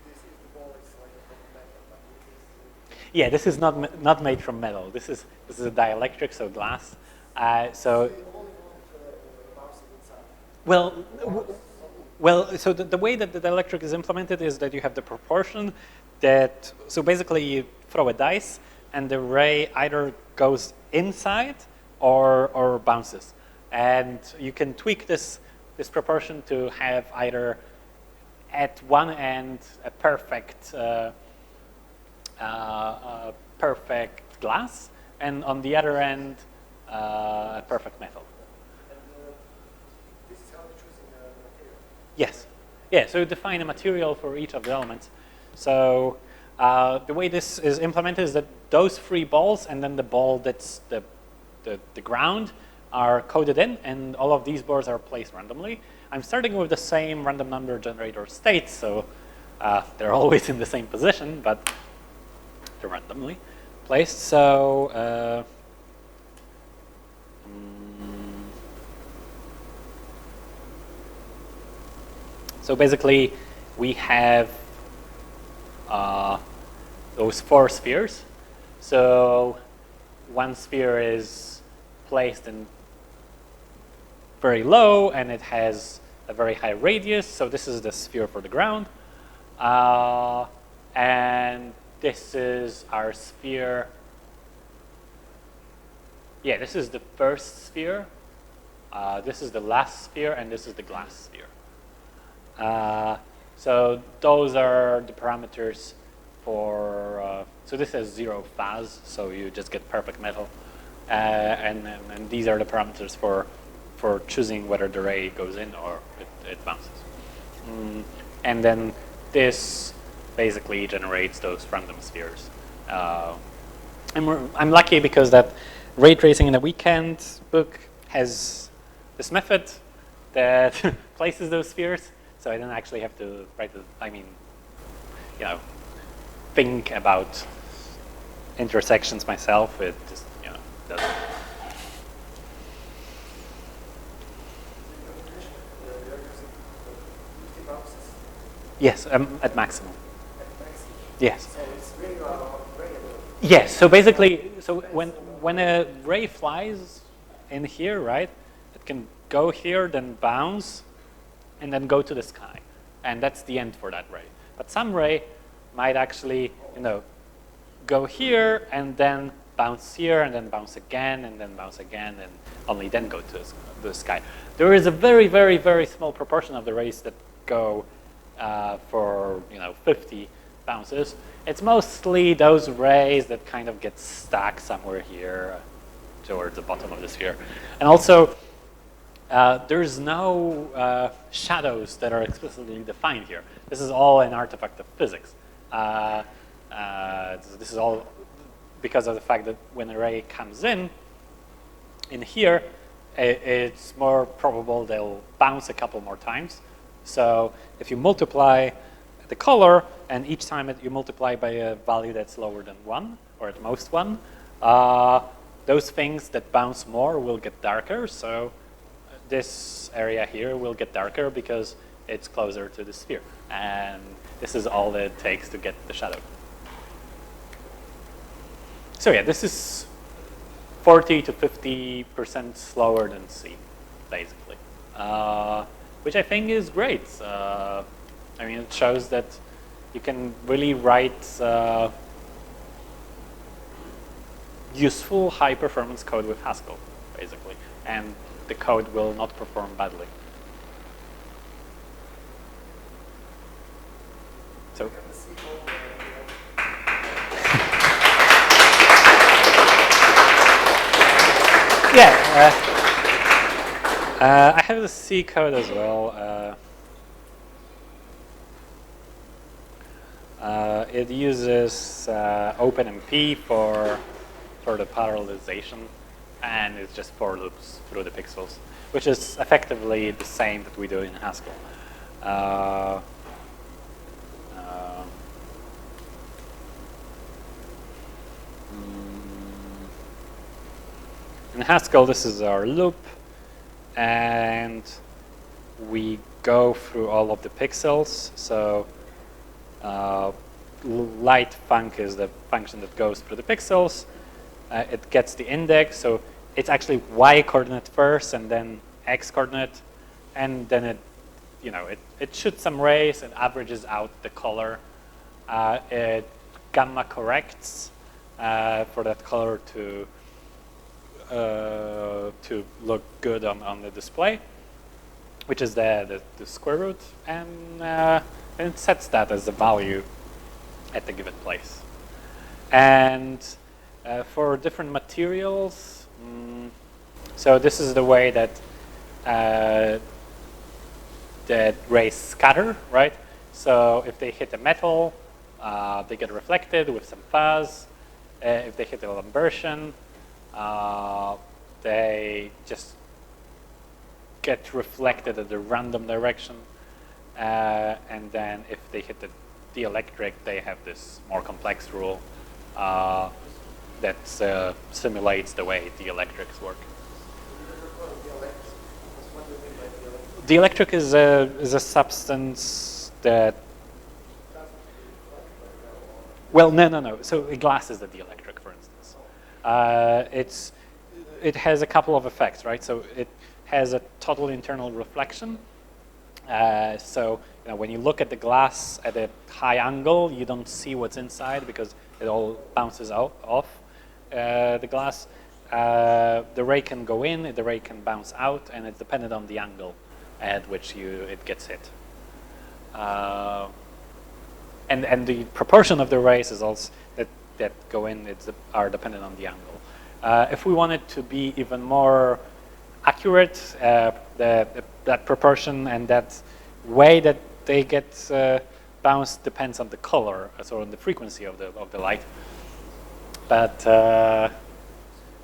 If the ball is like from metal, but it is. Yeah, this is not made from metal. This is a dielectric, so glass. So. You only want bouncing inside. Well, so the way that the dielectric is implemented is that you have the proportion that, so basically you throw a dice and the ray either goes inside or bounces. And you can tweak this proportion to have either at one end a perfect glass, and on the other end a perfect metal. This is how you're choosing the material. Yes. Yeah, so you define a material for each of the elements. So the way this is implemented is that those three balls and then the ball that's the ground are coded in, and all of these balls are placed randomly. I'm starting with the same random number generator states, so they're always in the same position, but they're randomly placed. So so basically, we have those four spheres. So one sphere is placed in very low, and it has a very high radius. So this is the sphere for the ground. And this is our sphere. Yeah, this is the first sphere. This is the last sphere, and this is the glass sphere. So those are the parameters for, so this has 0 phase, so you just get perfect metal. And these are the parameters for choosing whether the ray goes in or it bounces. And then this basically generates those random spheres. I'm lucky because that Raytracing in the Weekend book has this method that places those spheres. So I don't actually have to write think about intersections myself. It just, does it. Yes, at maximum. Yes. So it's really variable. Yes. So basically, so when a ray flies in here, right, it can go here, then bounce, and then go to the sky. and that's the end for that ray. But some ray might actually, go here and then bounce here and then bounce again and then bounce again and only then go to the sky. There is a very, very, very small proportion of the rays that go for 50 bounces. It's mostly those rays that kind of get stuck somewhere here towards the bottom of the sphere. And also, there's no shadows that are explicitly defined here. This is all an artifact of physics. This is all because of the fact that when a ray comes in here, it's more probable they'll bounce a couple more times. So if you multiply the color, and each time you multiply by a value that's lower than 1, or at most 1, those things that bounce more will get darker. So this area here will get darker because it's closer to the sphere. And this is all that it takes to get the shadow. So yeah, this is 40 to 50% slower than C, basically, which I think is great. I mean, it shows that you can really write useful high-performance code with Haskell, basically, and the code will not perform badly. So. Yeah, I have the C code as well. It uses OpenMP for the parallelization, and it's just for loops through the pixels, which is effectively the same that we do in Haskell. In Haskell, this is our loop, and we go through all of the pixels. So light func is the function that goes through the pixels. It gets the index, so it's actually y coordinate first, and then x coordinate, and then it shoots some rays. It averages out the color. It gamma corrects for that color to look good on the display, which is the square root, and it sets that as the value at the given place. And for different materials, so this is the way that rays scatter, right? So if they hit a metal, they get reflected with some fuzz. If they hit a Lambertian, they just get reflected at a random direction. And then if they hit the dielectric, they have this more complex rule that simulates the way dielectrics work. Dielectric is a substance that, well, no. So a glass is a dielectric, for instance. It has a couple of effects, right? So it has a total internal reflection. So when you look at the glass at a high angle, you don't see what's inside because it all bounces off the glass. The ray can go in, the ray can bounce out, and it's dependent on the angle at which it gets hit. And the proportion of the rays is also that go in are dependent on the angle. If we want it to be even more accurate, that proportion and that way that they get bounced depends on the color, so on the frequency of the light. But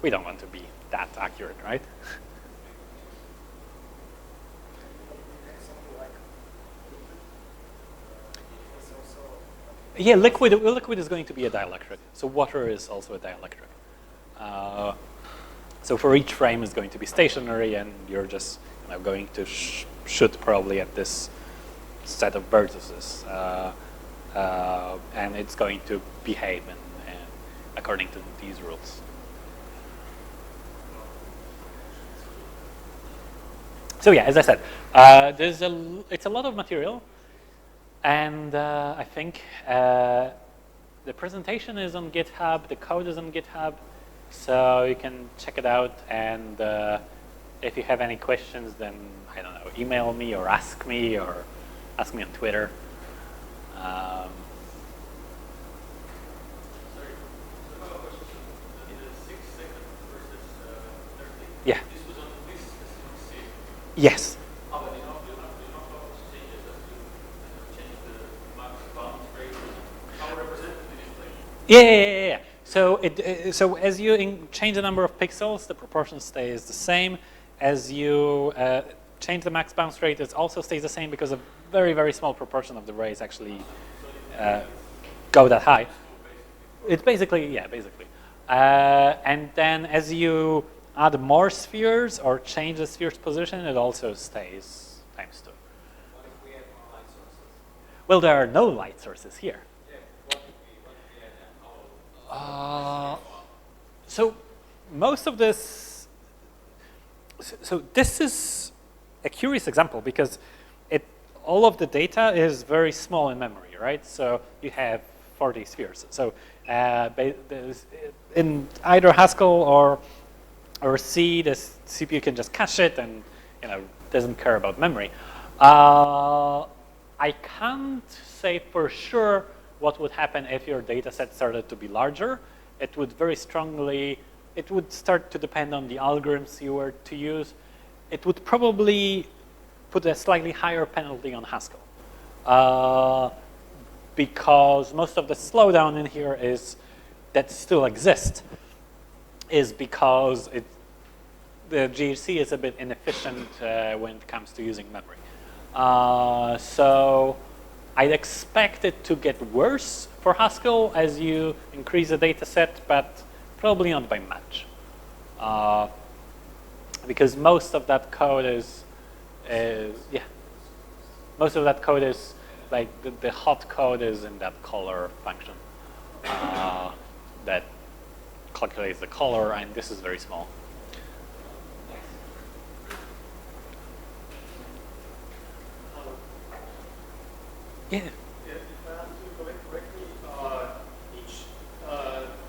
we don't want to be that accurate, right? Yeah, liquid is going to be a dielectric. So water is also a dielectric. So for each frame is going to be stationary, and you're just going to shoot probably at this set of vertices, and it's going to behave according to these rules. So yeah, as I said, it's a lot of material. And I think the presentation is on GitHub, the code is on GitHub, so you can check it out. And if you have any questions, then, I don't know, email me or ask me on Twitter. Sorry, so I have a question. The 6 second versus 30. Yeah. This was on this specific scene. Yes. Oh, but you know how to change it as to change the max bounce rate, how represented in this place. Yeah. So as you change the number of pixels, the proportion stays the same. As you change the max bounce rate, it also stays the same because a very, very small proportion of the rays actually go that high. It's basically, yeah, basically. And then as you add more spheres or change the sphere's position, it also stays times 2. What if we have more light sources? Well, there are no light sources here. Yeah, what if we add them? So most of this, so this is a curious example because all of the data is very small in memory, right? So you have 40 spheres. So in either Haskell or C, the CPU can just cache it and doesn't care about memory. I can't say for sure what would happen if your data set started to be larger. It would start to depend on the algorithms you were to use. It would probably put a slightly higher penalty on Haskell. Because most of the slowdown in here that still exists is because the GHC is a bit inefficient when it comes to using memory. So I'd expect it to get worse for Haskell as you increase the data set, but probably not by much. Because most of that code most of that code is like the hot code is in that color function that calculates the color, and this is very small. Yeah. If I understood correctly, each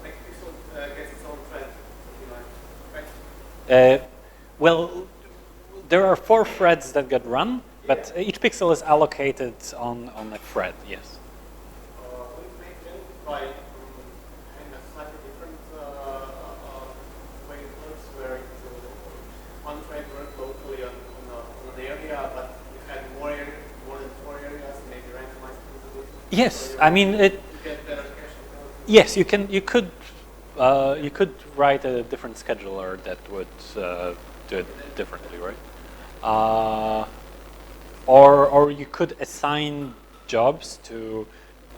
next pixel gets its own thread, something like, right? Well, there are 4 threads that get run, but each pixel is allocated on a thread, yes. Would it make sense by having a slightly different way it works, where one thread works locally on an area, but you had more than 4 areas, maybe randomized a little bit? Yes, I mean You get better cache intelligence? yes, you could write a different scheduler that would do it differently, right? Or you could assign jobs to,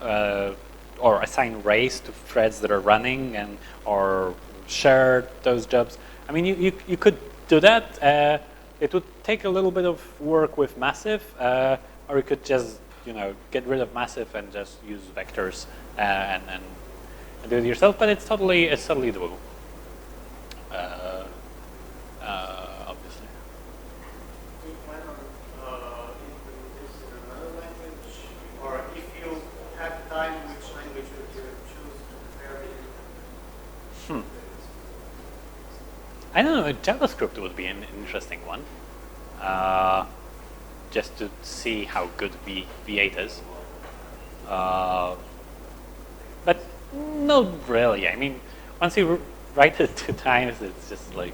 or assign rays to threads that are running, or share those jobs. I mean, you could do that. It would take a little bit of work with massive, or you could just get rid of massive and just use vectors and do it yourself. But it's totally doable. Obviously. Do you plan on implementing this in another language? Or if you had time, which language would you choose to prepare it? I don't know, JavaScript would be an interesting one. Just to see how good V8 is. But not really. I mean, once you write it 2 times, it's just like,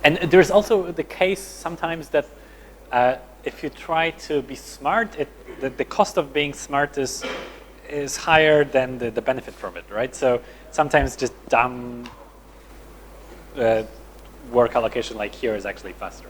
And there's also the case sometimes that if you try to be smart, the cost of being smart is higher than the benefit from it, right? So sometimes just dumb work allocation like here is actually faster.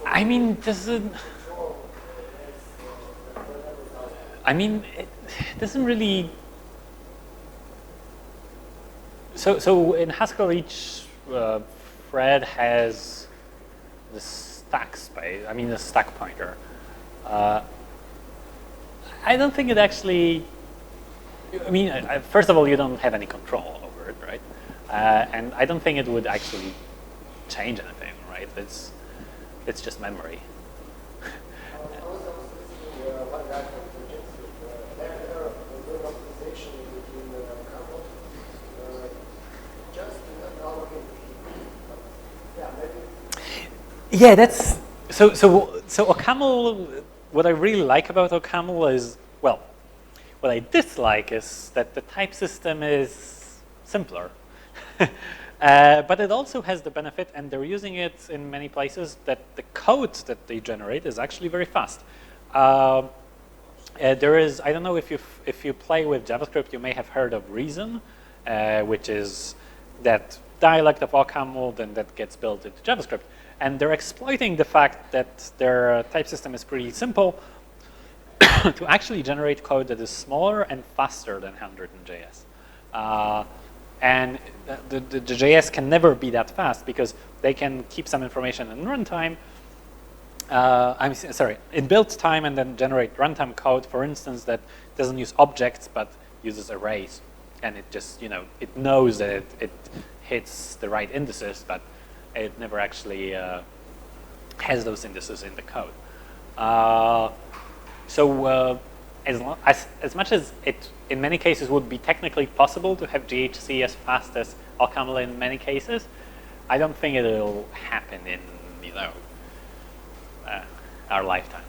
I mean, it doesn't really. So in Haskell, each thread has the stack space. I mean, the stack pointer. I don't think it actually. I mean, first of all, you don't have any control over it, right? And I don't think it would actually change anything, right? It's just memory. Yeah, that's so OCaml. What I really like about OCaml is, well, what I dislike is that the type system is simpler. But it also has the benefit, and they're using it in many places, that the code that they generate is actually very fast. There is, I don't know if you play with JavaScript, you may have heard of Reason, which is that dialect of OCaml then that gets built into JavaScript. And they're exploiting the fact that their type system is pretty simple to actually generate code that is smaller and faster than 100 in JS. And the JS can never be that fast because they can keep some information in runtime. In build time and then generate runtime code, for instance, that doesn't use objects but uses arrays. And it just, it knows that it hits the right indices, but it never actually has those indices in the code. As much as it, in many cases, would be technically possible to have GHC as fast as OCaml in many cases, I don't think it'll happen in, our lifetime.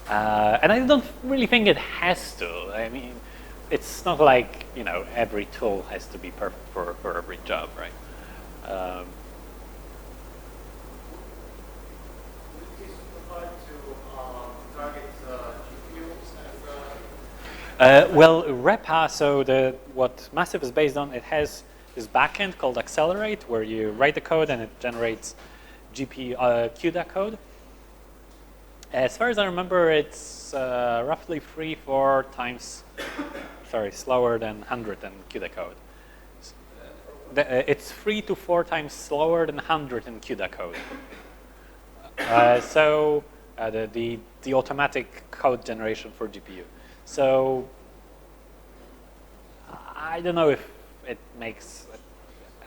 And I don't really think it has to. I mean, it's not like, every tool has to be perfect for every job, right? Well, REPA, so what Massive is based on, it has this backend called Accelerate, where you write the code and it generates CUDA code. As far as I remember, it's roughly 3-4 times, slower than 100 in CUDA code. It's 3 to 4 times slower than 100 in CUDA code. The automatic code generation for GPU. So I don't know if it makes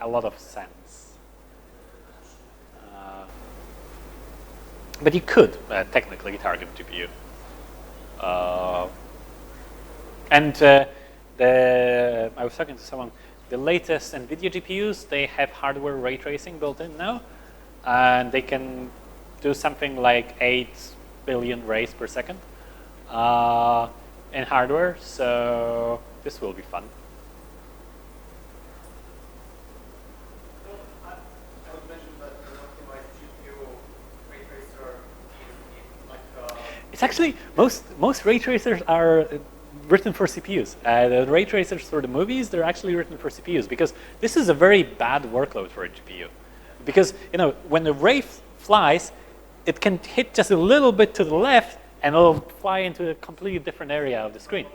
a lot of sense. But you could technically target GPU. I was talking to someone. The latest NVIDIA GPUs, they have hardware ray tracing built in now, and they can do something like 8 billion rays per second in hardware. So this will be fun. It's actually, most ray tracers are written for CPUs. The ray tracers for the movies, they're actually written for CPUs because this is a very bad workload for a GPU. Because when the ray flies, it can hit just a little bit to the left and it'll fly into a completely different area of the screen.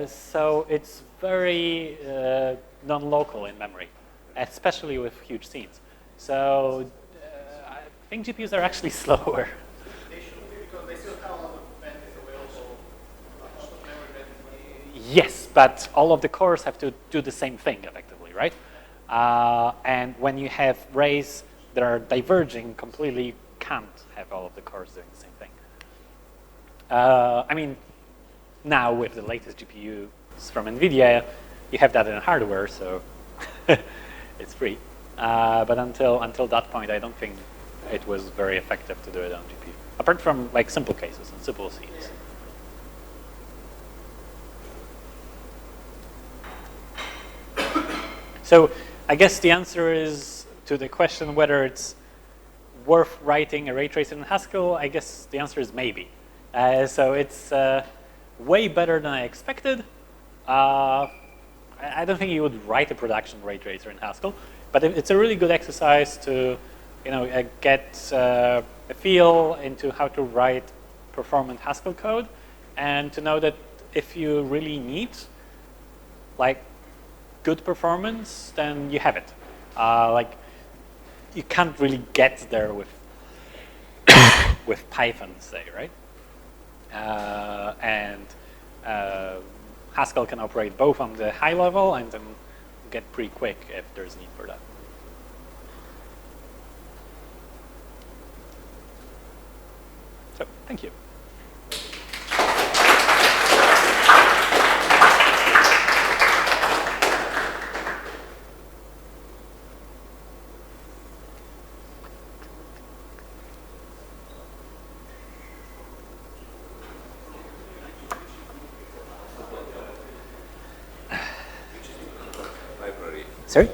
So it's very non-local in memory, especially with huge scenes. So I think GPUs are actually slower. Yes, but all of the cores have to do the same thing effectively, right? And when you have rays that are diverging completely, you can't have all of the cores doing the same thing. I mean, now with the latest GPUs from NVIDIA, you have that in hardware, so it's free. But until that point, I don't think it was very effective to do it on GPU, apart from like simple cases and simple scenes. So I guess the answer is to the question whether it's worth writing a ray tracer in Haskell. I guess the answer is maybe. So it's way better than I expected. I don't think you would write a production ray tracer in Haskell, but it's a really good exercise to, get a feel into how to write performant Haskell code, and to know that if you really need like good performance, then you have it. Like you can't really get there with with Python, say, right? and Haskell can operate both on the high level and then get pretty quick if there's need for that. So, thank you. Sorry?